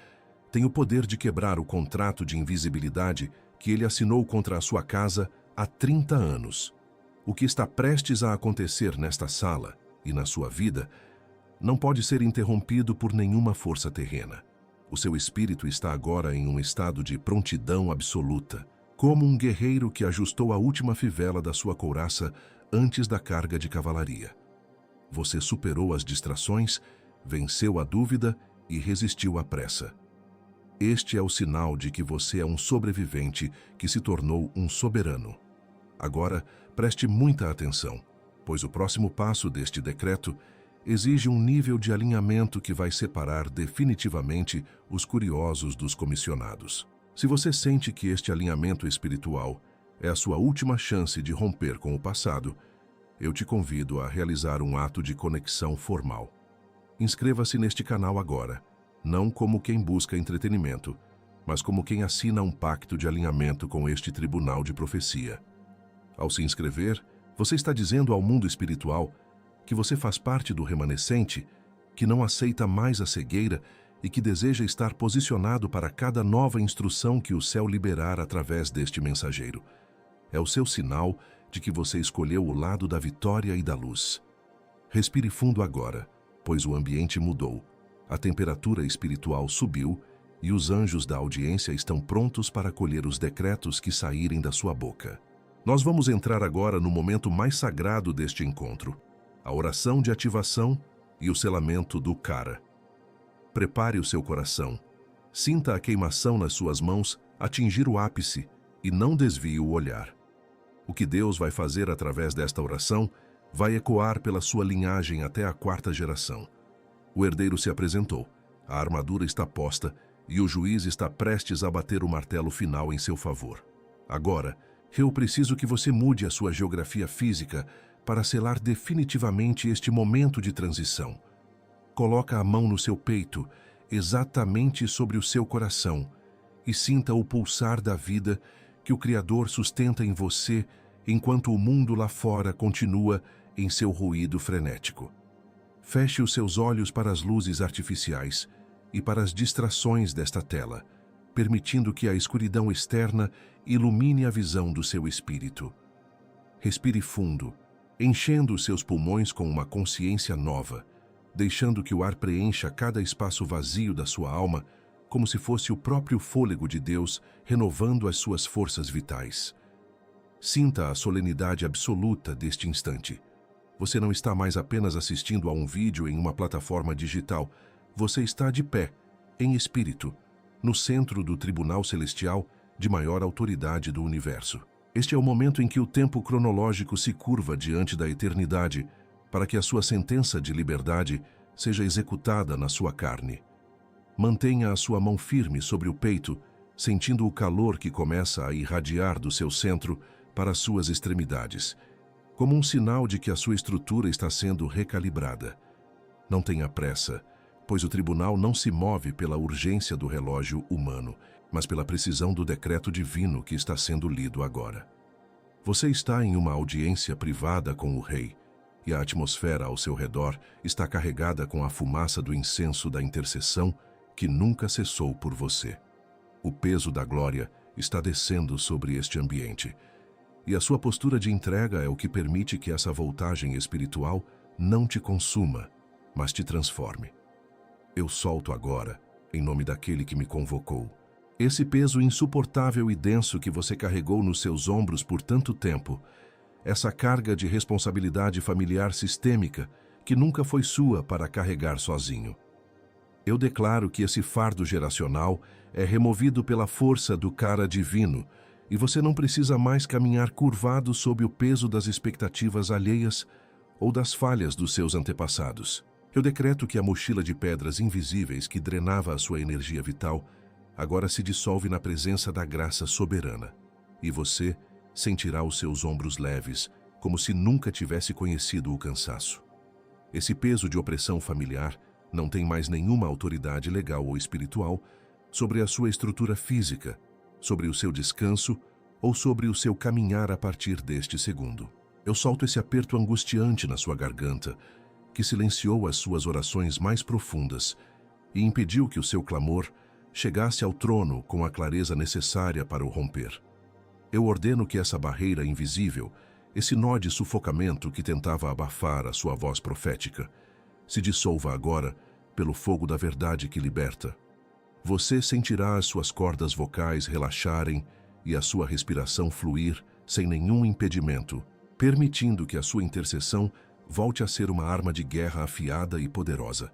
tem o poder de quebrar o contrato de invisibilidade que ele assinou contra a sua casa há 30 anos. O que está prestes a acontecer nesta sala e na sua vida não pode ser interrompido por nenhuma força terrena. O seu espírito está agora em um estado de prontidão absoluta, como um guerreiro que ajustou a última fivela da sua couraça antes da carga de cavalaria. Você superou as distrações, venceu a dúvida e resistiu à pressa. Este é o sinal de que você é um sobrevivente que se tornou um soberano. Agora, preste muita atenção, pois o próximo passo deste decreto exige um nível de alinhamento que vai separar definitivamente os curiosos dos comissionados. Se você sente que este alinhamento espiritual é a sua última chance de romper com o passado, eu te convido a realizar um ato de conexão formal. Inscreva-se neste canal agora, não como quem busca entretenimento, mas como quem assina um pacto de alinhamento com este tribunal de profecia. Ao se inscrever, você está dizendo ao mundo espiritual que você faz parte do remanescente, que não aceita mais a cegueira e que deseja estar posicionado para cada nova instrução que o céu liberar através deste mensageiro. É o seu sinal de que você escolheu o lado da vitória e da luz. Respire fundo agora, pois o ambiente mudou. A temperatura espiritual subiu e os anjos da audiência estão prontos para acolher os decretos que saírem da sua boca. Nós vamos entrar agora no momento mais sagrado deste encontro, a oração de ativação e o selamento do cara. Prepare o seu coração, sinta a queimação nas suas mãos atingir o ápice e não desvie o olhar. O que Deus vai fazer através desta oração vai ecoar pela sua linhagem até a 4ª geração. O herdeiro se apresentou, a armadura está posta e o juiz está prestes a bater o martelo final em seu favor. Agora, eu preciso que você mude a sua geografia física para selar definitivamente este momento de transição. Coloca a mão no seu peito, exatamente sobre o seu coração, e sinta o pulsar da vida que o Criador sustenta em você enquanto o mundo lá fora continua em seu ruído frenético. Feche os seus olhos para as luzes artificiais e para as distrações desta tela, permitindo que a escuridão externa ilumine a visão do seu espírito. Respire fundo, enchendo os seus pulmões com uma consciência nova, deixando que o ar preencha cada espaço vazio da sua alma, como se fosse o próprio fôlego de Deus renovando as suas forças vitais. Sinta a solenidade absoluta deste instante. Você não está mais apenas assistindo a um vídeo em uma plataforma digital, Você está de pé, em espírito, no centro do tribunal celestial de maior autoridade do universo. Este é o momento em que o tempo cronológico se curva diante da eternidade para que a sua sentença de liberdade seja executada na sua carne. Mantenha a sua mão firme sobre o peito, sentindo o calor que começa a irradiar do seu centro para as suas extremidades, como um sinal de que a sua estrutura está sendo recalibrada. Não tenha pressa, pois o tribunal não se move pela urgência do relógio humano, mas pela precisão do decreto divino que está sendo lido agora. Você está em uma audiência privada com o rei, e a atmosfera ao seu redor está carregada com a fumaça do incenso da intercessão que nunca cessou por você. O peso da glória está descendo sobre este ambiente, e a sua postura de entrega é o que permite que essa voltagem espiritual não te consuma, mas te transforme. Eu solto agora, em nome daquele que me convocou, esse peso insuportável e denso que você carregou nos seus ombros por tanto tempo, essa carga de responsabilidade familiar sistêmica que nunca foi sua para carregar sozinho. Eu declaro que esse fardo geracional é removido pela força do cara divino e você não precisa mais caminhar curvado sob o peso das expectativas alheias ou das falhas dos seus antepassados. Eu decreto que a mochila de pedras invisíveis que drenava a sua energia vital agora se dissolve na presença da graça soberana, e você sentirá os seus ombros leves, como se nunca tivesse conhecido o cansaço. Esse peso de opressão familiar não tem mais nenhuma autoridade legal ou espiritual sobre a sua estrutura física, sobre o seu descanso ou sobre o seu caminhar a partir deste segundo. Eu solto esse aperto angustiante na sua garganta, que silenciou as suas orações mais profundas e impediu que o seu clamor chegasse ao trono com a clareza necessária para o romper. Eu ordeno que essa barreira invisível, esse nó de sufocamento que tentava abafar a sua voz profética, se dissolva agora pelo fogo da verdade que liberta. Você sentirá as suas cordas vocais relaxarem e a sua respiração fluir sem nenhum impedimento, permitindo que a sua intercessão volte a ser uma arma de guerra afiada e poderosa.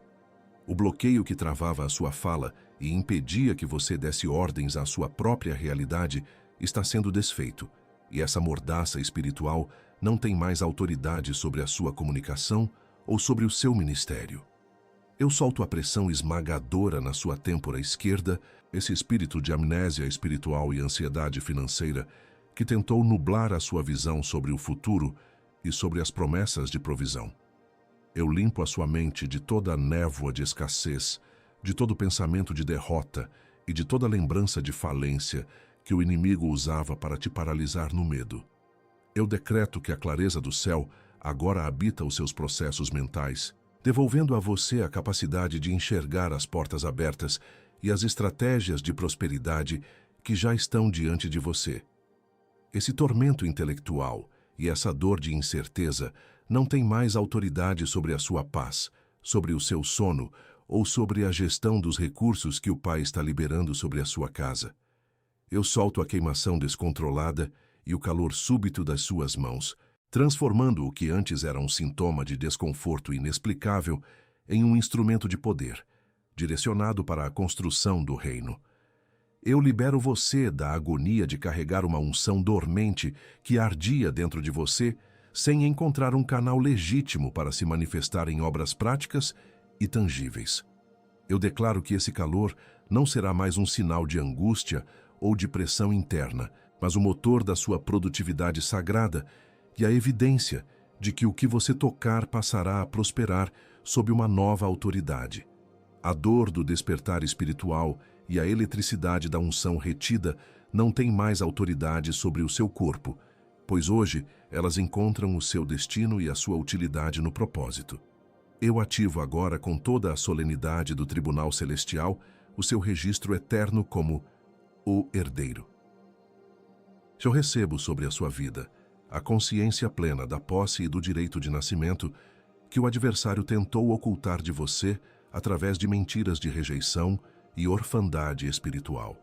O bloqueio que travava a sua fala e impedia que você desse ordens à sua própria realidade está sendo desfeito, e essa mordaça espiritual não tem mais autoridade sobre a sua comunicação ou sobre o seu ministério. Eu solto a pressão esmagadora na sua têmpora esquerda, esse espírito de amnésia espiritual e ansiedade financeira que tentou nublar a sua visão sobre o futuro e sobre as promessas de provisão. Eu limpo a sua mente de toda a névoa de escassez, de todo pensamento de derrota e de toda lembrança de falência que o inimigo usava para te paralisar no medo. Eu decreto que a clareza do céu agora habita os seus processos mentais, devolvendo a você a capacidade de enxergar as portas abertas e as estratégias de prosperidade que já estão diante de você. Esse tormento intelectual e essa dor de incerteza não tem mais autoridade sobre a sua paz, sobre o seu sono ou sobre a gestão dos recursos que o Pai está liberando sobre a sua casa. Eu solto a queimação descontrolada e o calor súbito das suas mãos, transformando o que antes era um sintoma de desconforto inexplicável em um instrumento de poder, direcionado para a construção do reino. Eu libero você da agonia de carregar uma unção dormente que ardia dentro de você, sem encontrar um canal legítimo para se manifestar em obras práticas e tangíveis. Eu declaro que esse calor não será mais um sinal de angústia ou de pressão interna, mas o motor da sua produtividade sagrada e a evidência de que o que você tocar passará a prosperar sob uma nova autoridade. A dor do despertar espiritual e a eletricidade da unção retida não têm mais autoridade sobre o seu corpo, pois hoje elas encontram o seu destino e a sua utilidade no propósito. Eu ativo agora com toda a solenidade do Tribunal Celestial o seu registro eterno como o herdeiro. Eu recebo sobre a sua vida a consciência plena da posse e do direito de nascimento que o adversário tentou ocultar de você através de mentiras de rejeição e orfandade espiritual.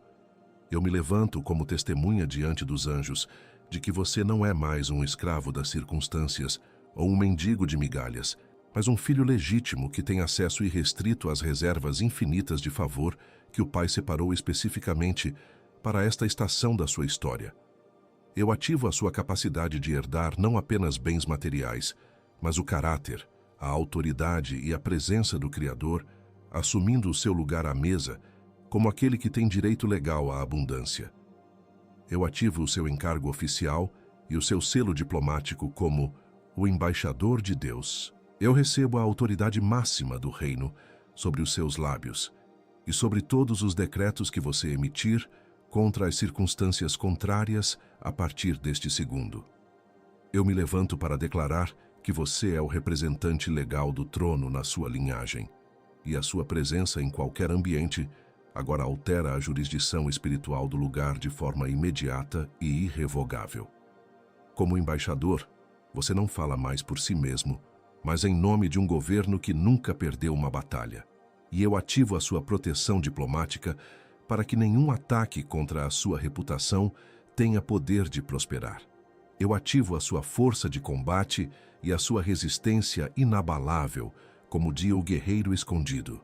Eu me levanto como testemunha diante dos anjos de que você não é mais um escravo das circunstâncias ou um mendigo de migalhas, mas um filho legítimo que tem acesso irrestrito às reservas infinitas de favor que o Pai separou especificamente para esta estação da sua história. Eu ativo a sua capacidade de herdar não apenas bens materiais, mas o caráter, a autoridade e a presença do Criador, assumindo o seu lugar à mesa como aquele que tem direito legal à abundância. Eu ativo o seu encargo oficial e o seu selo diplomático como o embaixador de Deus. Eu recebo a autoridade máxima do reino sobre os seus lábios e sobre todos os decretos que você emitir contra as circunstâncias contrárias a partir deste segundo. Eu me levanto para declarar que você é o representante legal do trono na sua linhagem, e a sua presença em qualquer ambiente agora altera a jurisdição espiritual do lugar de forma imediata e irrevogável. Como embaixador, você não fala mais por si mesmo, mas em nome de um governo que nunca perdeu uma batalha. E eu ativo a sua proteção diplomática para que nenhum ataque contra a sua reputação tenha poder de prosperar. Eu ativo a sua força de combate e a sua resistência inabalável, como dia o guerreiro escondido.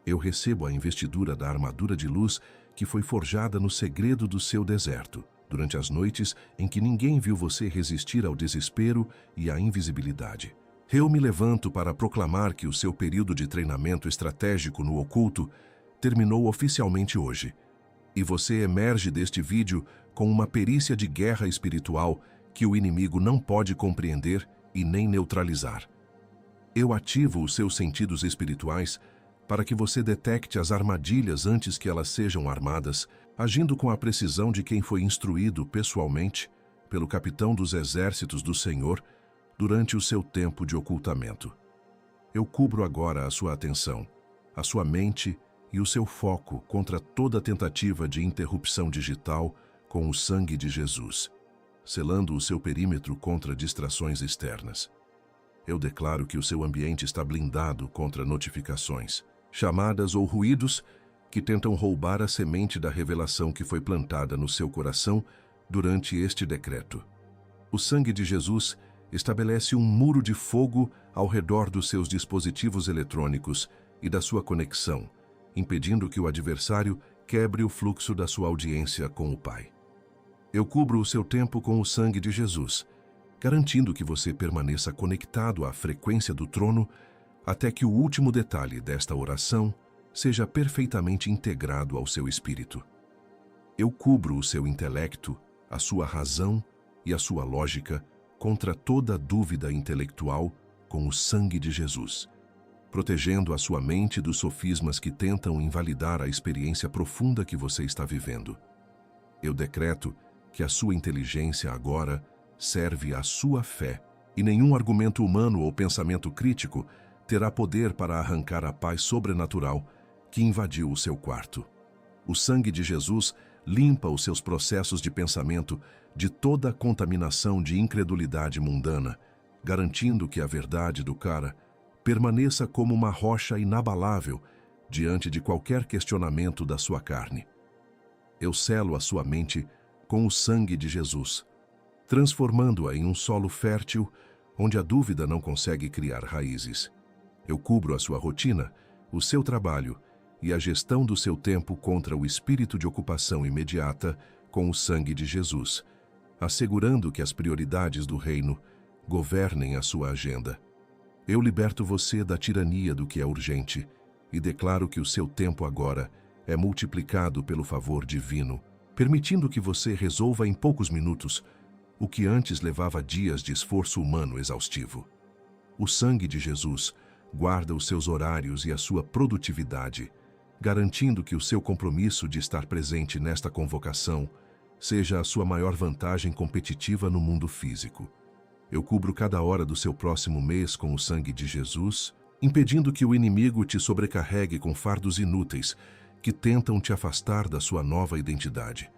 Eu recebo a investidura da armadura de luz que foi forjada no segredo do seu deserto, durante as noites em que ninguém viu você resistir ao desespero e à invisibilidade. Eu me levanto para proclamar que o seu período de treinamento estratégico no oculto terminou oficialmente hoje, e você emerge deste vídeo com uma perícia de guerra espiritual que o inimigo não pode compreender e nem neutralizar. Eu ativo os seus sentidos espirituais para que você detecte as armadilhas antes que elas sejam armadas, agindo com a precisão de quem foi instruído pessoalmente pelo capitão dos exércitos do Senhor durante o seu tempo de ocultamento. Eu cubro agora a sua atenção, a sua mente e o seu foco contra toda tentativa de interrupção digital com o sangue de Jesus, selando o seu perímetro contra distrações externas. Eu declaro que o seu ambiente está blindado contra notificações, chamadas ou ruídos que tentam roubar a semente da revelação que foi plantada no seu coração durante este decreto. O sangue de Jesus estabelece um muro de fogo ao redor dos seus dispositivos eletrônicos e da sua conexão, impedindo que o adversário quebre o fluxo da sua audiência com o Pai. Eu cubro o seu tempo com o sangue de Jesus, garantindo que você permaneça conectado à frequência do trono até que o último detalhe desta oração seja perfeitamente integrado ao seu espírito. Eu cubro o seu intelecto, a sua razão e a sua lógica contra toda dúvida intelectual com o sangue de Jesus, protegendo a sua mente dos sofismas que tentam invalidar a experiência profunda que você está vivendo. Eu decreto que a sua inteligência agora serve à sua fé, e nenhum argumento humano ou pensamento crítico terá poder para arrancar a paz sobrenatural que invadiu o seu quarto. O sangue de Jesus limpa os seus processos de pensamento de toda a contaminação de incredulidade mundana, garantindo que a verdade do cara permaneça como uma rocha inabalável diante de qualquer questionamento da sua carne. Eu selo a sua mente com o sangue de Jesus, transformando-a em um solo fértil onde a dúvida não consegue criar raízes. Eu cubro a sua rotina, o seu trabalho e a gestão do seu tempo contra o espírito de ocupação imediata com o sangue de Jesus, assegurando que as prioridades do reino governem a sua agenda. Eu liberto você da tirania do que é urgente e declaro que o seu tempo agora é multiplicado pelo favor divino, permitindo que você resolva em poucos minutos o que antes levava dias de esforço humano exaustivo. O sangue de Jesus guarda os seus horários e a sua produtividade, garantindo que o seu compromisso de estar presente nesta convocação seja a sua maior vantagem competitiva no mundo físico. Eu cubro cada hora do seu próximo mês com o sangue de Jesus, impedindo que o inimigo te sobrecarregue com fardos inúteis que tentam te afastar da sua nova identidade.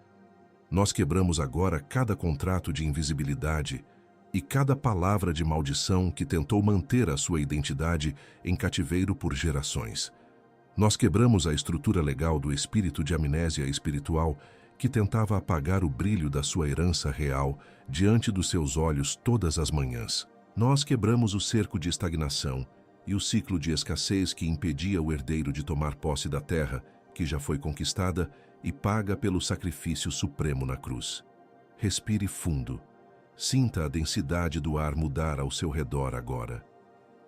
Nós quebramos agora cada contrato de invisibilidade e cada palavra de maldição que tentou manter a sua identidade em cativeiro por gerações. Nós quebramos a estrutura legal do espírito de amnésia espiritual que tentava apagar o brilho da sua herança real diante dos seus olhos todas as manhãs. Nós quebramos o cerco de estagnação e o ciclo de escassez que impedia o herdeiro de tomar posse da terra, que já foi conquistada e paga pelo sacrifício supremo na cruz. Respire fundo. Sinta a densidade do ar mudar ao seu redor agora.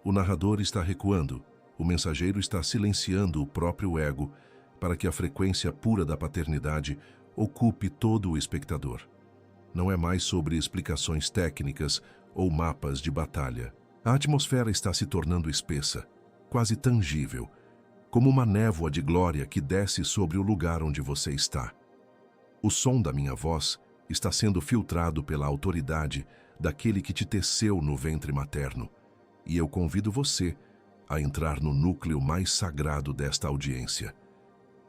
O narrador está recuando, o mensageiro está silenciando o próprio ego para que a frequência pura da paternidade ocupe todo o espectador. Não é mais sobre explicações técnicas ou mapas de batalha. A atmosfera está se tornando espessa, quase tangível, como uma névoa de glória que desce sobre o lugar onde você está. O som da minha voz está sendo filtrado pela autoridade daquele que te teceu no ventre materno, e eu convido você a entrar no núcleo mais sagrado desta audiência.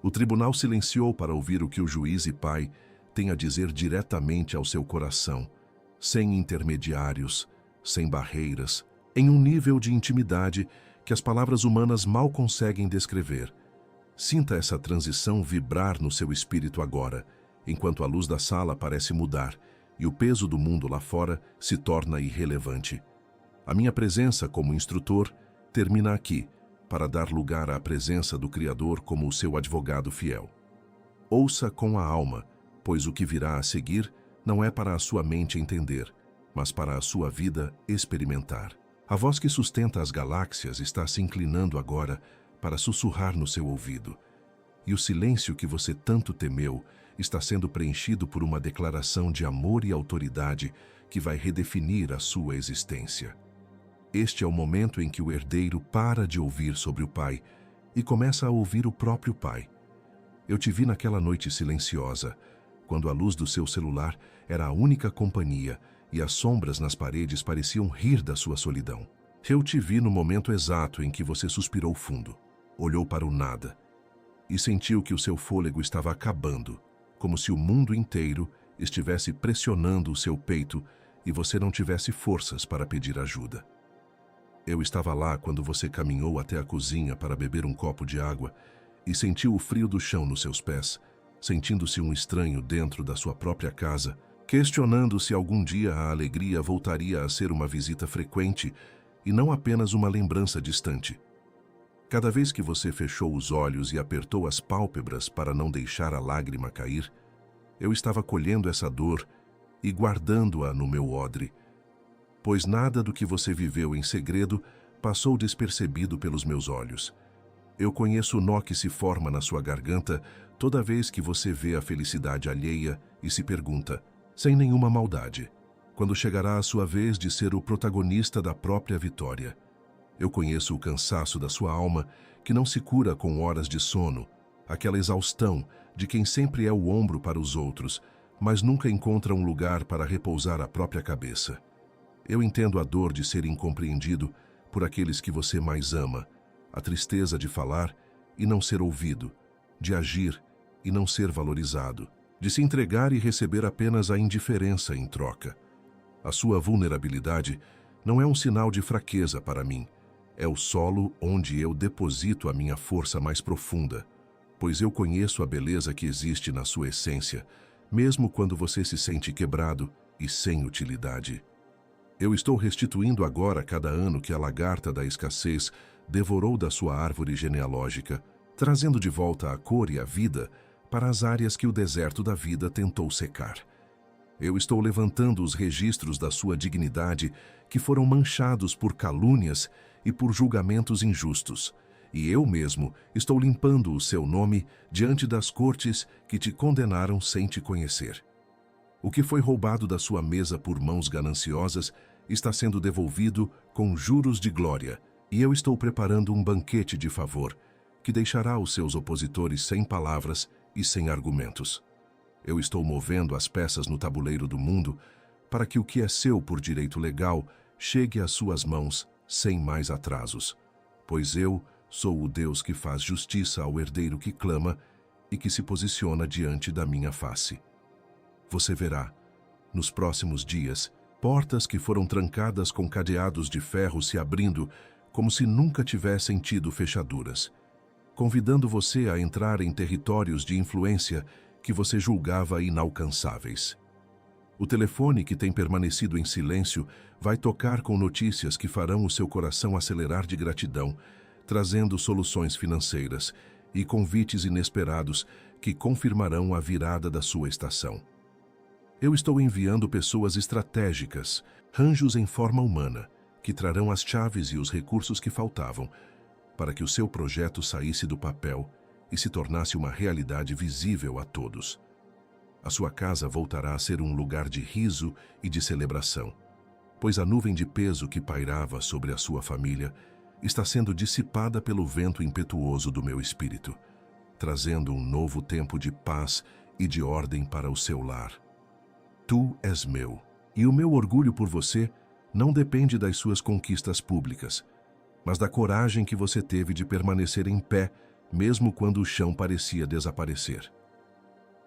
O tribunal silenciou para ouvir o que o juiz e pai têm a dizer diretamente ao seu coração, sem intermediários, sem barreiras, em um nível de intimidade que as palavras humanas mal conseguem descrever. Sinta essa transição vibrar no seu espírito agora, enquanto a luz da sala parece mudar e o peso do mundo lá fora se torna irrelevante. A minha presença como instrutor termina aqui, para dar lugar à presença do Criador como o seu advogado fiel. Ouça com a alma, pois o que virá a seguir não é para a sua mente entender, mas para a sua vida experimentar. A voz que sustenta as galáxias está se inclinando agora para sussurrar no seu ouvido, e o silêncio que você tanto temeu está sendo preenchido por uma declaração de amor e autoridade que vai redefinir a sua existência. Este é o momento em que o herdeiro para de ouvir sobre o pai e começa a ouvir o próprio pai. Eu te vi naquela noite silenciosa, quando a luz do seu celular era a única companhia e as sombras nas paredes pareciam rir da sua solidão. Eu te vi no momento exato em que você suspirou fundo, olhou para o nada e sentiu que o seu fôlego estava acabando, como se o mundo inteiro estivesse pressionando o seu peito e você não tivesse forças para pedir ajuda. Eu estava lá quando você caminhou até a cozinha para beber um copo de água e sentiu o frio do chão nos seus pés, sentindo-se um estranho dentro da sua própria casa, questionando se algum dia a alegria voltaria a ser uma visita frequente e não apenas uma lembrança distante. Cada vez que você fechou os olhos e apertou as pálpebras para não deixar a lágrima cair, eu estava colhendo essa dor e guardando-a no meu odre, pois nada do que você viveu em segredo passou despercebido pelos meus olhos. Eu conheço o nó que se forma na sua garganta toda vez que você vê a felicidade alheia e se pergunta, sem nenhuma maldade, quando chegará a sua vez de ser o protagonista da própria vitória. Eu conheço o cansaço da sua alma que não se cura com horas de sono, aquela exaustão de quem sempre é o ombro para os outros, mas nunca encontra um lugar para repousar a própria cabeça. Eu entendo a dor de ser incompreendido por aqueles que você mais ama, a tristeza de falar e não ser ouvido, de agir e não ser valorizado, de se entregar e receber apenas a indiferença em troca. A sua vulnerabilidade não é um sinal de fraqueza para mim, é o solo onde eu deposito a minha força mais profunda, pois eu conheço a beleza que existe na sua essência, mesmo quando você se sente quebrado e sem utilidade. Eu estou restituindo agora cada ano que a lagarta da escassez devorou da sua árvore genealógica, trazendo de volta a cor e a vida para as áreas que o deserto da vida tentou secar. Eu estou levantando os registros da sua dignidade que foram manchados por calúnias e por julgamentos injustos, e eu mesmo estou limpando o seu nome diante das cortes que te condenaram sem te conhecer. O que foi roubado da sua mesa por mãos gananciosas está sendo devolvido com juros de glória, e eu estou preparando um banquete de favor que deixará os seus opositores sem palavras e sem argumentos. Eu estou movendo as peças no tabuleiro do mundo para que o que é seu por direito legal chegue às suas mãos sem mais atrasos, pois eu sou o Deus que faz justiça ao herdeiro que clama e que se posiciona diante da minha face. Você verá, nos próximos dias, portas que foram trancadas com cadeados de ferro se abrindo como se nunca tivessem tido fechaduras, convidando você a entrar em territórios de influência que você julgava inalcançáveis. O telefone que tem permanecido em silêncio vai tocar com notícias que farão o seu coração acelerar de gratidão, trazendo soluções financeiras e convites inesperados que confirmarão a virada da sua estação. Eu estou enviando pessoas estratégicas, anjos em forma humana, que trarão as chaves e os recursos que faltavam para que o seu projeto saísse do papel e se tornasse uma realidade visível a todos. A sua casa voltará a ser um lugar de riso e de celebração, pois a nuvem de peso que pairava sobre a sua família está sendo dissipada pelo vento impetuoso do meu espírito, trazendo um novo tempo de paz e de ordem para o seu lar. Tu és meu, e o meu orgulho por você não depende das suas conquistas públicas, mas da coragem que você teve de permanecer em pé, mesmo quando o chão parecia desaparecer.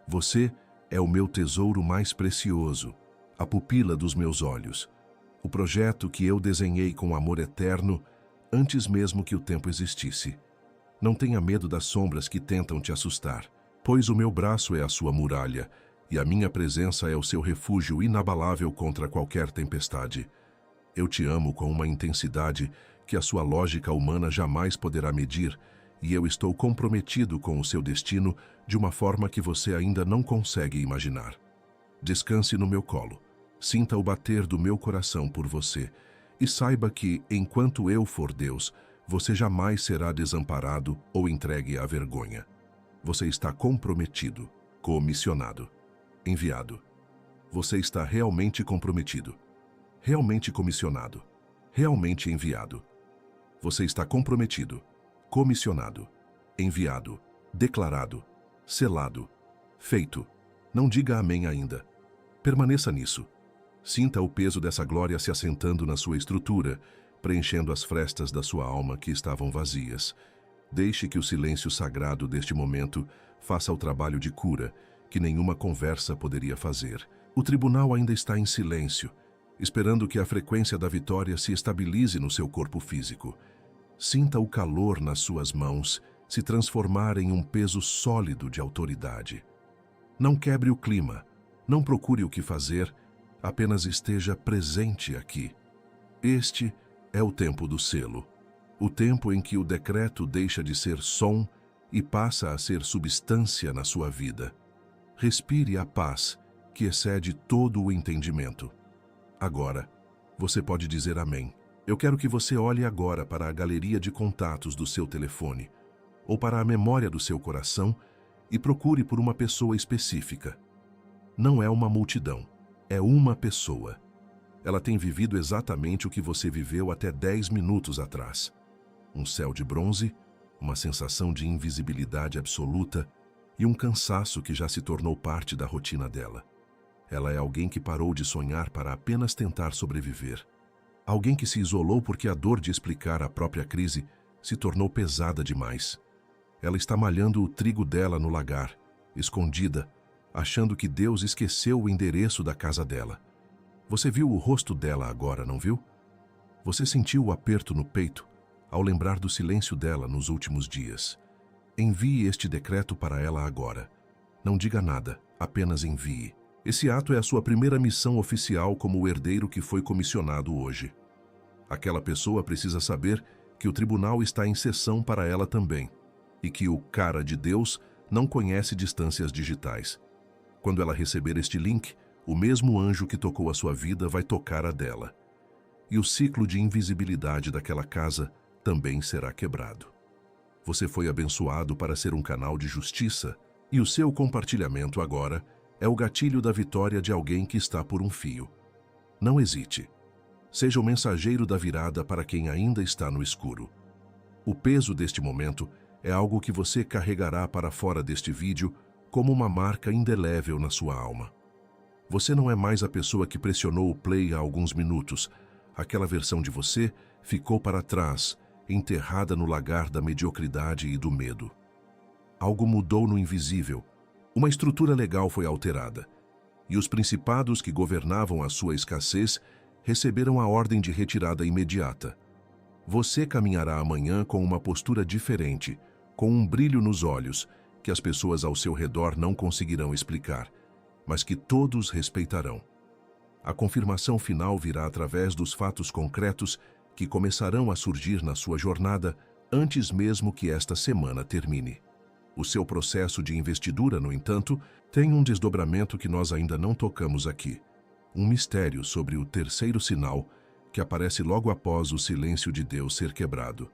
Você é o meu tesouro mais precioso, a pupila dos meus olhos, o projeto que eu desenhei com amor eterno antes mesmo que o tempo existisse. Não tenha medo das sombras que tentam te assustar, pois o meu braço é a sua muralha e a minha presença é o seu refúgio inabalável contra qualquer tempestade. Eu te amo com uma intensidade que a sua lógica humana jamais poderá medir, e eu estou comprometido com o seu destino de uma forma que você ainda não consegue imaginar. Descanse no meu colo, sinta o bater do meu coração por você, e saiba que, enquanto eu for Deus, você jamais será desamparado ou entregue à vergonha. Você está comprometido, comissionado, enviado. Você está realmente comprometido, realmente comissionado, realmente enviado. Você está comprometido, comissionado, enviado, declarado, selado, feito. Não diga amém ainda. Permaneça nisso. Sinta o peso dessa glória se assentando na sua estrutura, preenchendo as frestas da sua alma que estavam vazias. Deixe que o silêncio sagrado deste momento faça o trabalho de cura que nenhuma conversa poderia fazer. O tribunal ainda está em silêncio, esperando que a frequência da vitória se estabilize no seu corpo físico. Sinta o calor nas suas mãos se transformar em um peso sólido de autoridade. Não quebre o clima, não procure o que fazer, apenas esteja presente aqui. Este é o tempo do selo, o tempo em que o decreto deixa de ser som e passa a ser substância na sua vida. Respire a paz que excede todo o entendimento. Agora, você pode dizer amém. Eu quero que você olhe agora para a galeria de contatos do seu telefone ou para a memória do seu coração e procure por uma pessoa específica. Não é uma multidão, é uma pessoa. Ela tem vivido exatamente o que você viveu até 10 minutos atrás. Um céu de bronze, uma sensação de invisibilidade absoluta e um cansaço que já se tornou parte da rotina dela. Ela é alguém que parou de sonhar para apenas tentar sobreviver. Alguém que se isolou porque a dor de explicar a própria crise se tornou pesada demais. Ela está malhando o trigo dela no lagar, escondida, achando que Deus esqueceu o endereço da casa dela. Você viu o rosto dela agora, não viu? Você sentiu o aperto no peito ao lembrar do silêncio dela nos últimos dias. Envie este decreto para ela agora. Não diga nada, apenas envie. Esse ato é a sua primeira missão oficial como o herdeiro que foi comissionado hoje. Aquela pessoa precisa saber que o tribunal está em sessão para ela também, e que o cara de Deus não conhece distâncias digitais. Quando ela receber este link, o mesmo anjo que tocou a sua vida vai tocar a dela. E o ciclo de invisibilidade daquela casa também será quebrado. Você foi abençoado para ser um canal de justiça, e o seu compartilhamento agora é o gatilho da vitória de alguém que está por um fio. Não hesite. Seja o mensageiro da virada para quem ainda está no escuro. O peso deste momento é algo que você carregará para fora deste vídeo como uma marca indelével na sua alma. Você não é mais a pessoa que pressionou o play há alguns minutos. Aquela versão de você ficou para trás, enterrada no lagar da mediocridade e do medo. Algo mudou no invisível. Uma estrutura legal foi alterada, e os principados que governavam a sua escassez receberam a ordem de retirada imediata. Você caminhará amanhã com uma postura diferente, com um brilho nos olhos, que as pessoas ao seu redor não conseguirão explicar, mas que todos respeitarão. A confirmação final virá através dos fatos concretos que começarão a surgir na sua jornada antes mesmo que esta semana termine. O seu processo de investidura, no entanto, tem um desdobramento que nós ainda não tocamos aqui. Um mistério sobre o terceiro sinal que aparece logo após o silêncio de Deus ser quebrado.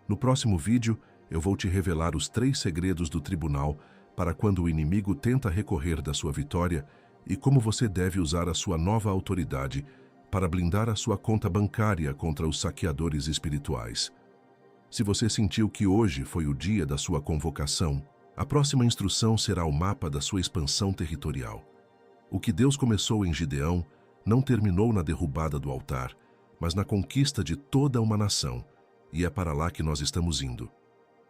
No próximo vídeo, eu vou te revelar os 3 segredos do tribunal para quando o inimigo tenta recorrer da sua vitória e como você deve usar a sua nova autoridade para blindar a sua conta bancária contra os saqueadores espirituais. Se você sentiu que hoje foi o dia da sua convocação, a próxima instrução será o mapa da sua expansão territorial. O que Deus começou em Gideão não terminou na derrubada do altar, mas na conquista de toda uma nação, e é para lá que nós estamos indo.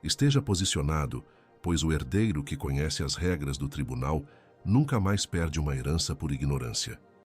Esteja posicionado, pois o herdeiro que conhece as regras do tribunal nunca mais perde uma herança por ignorância.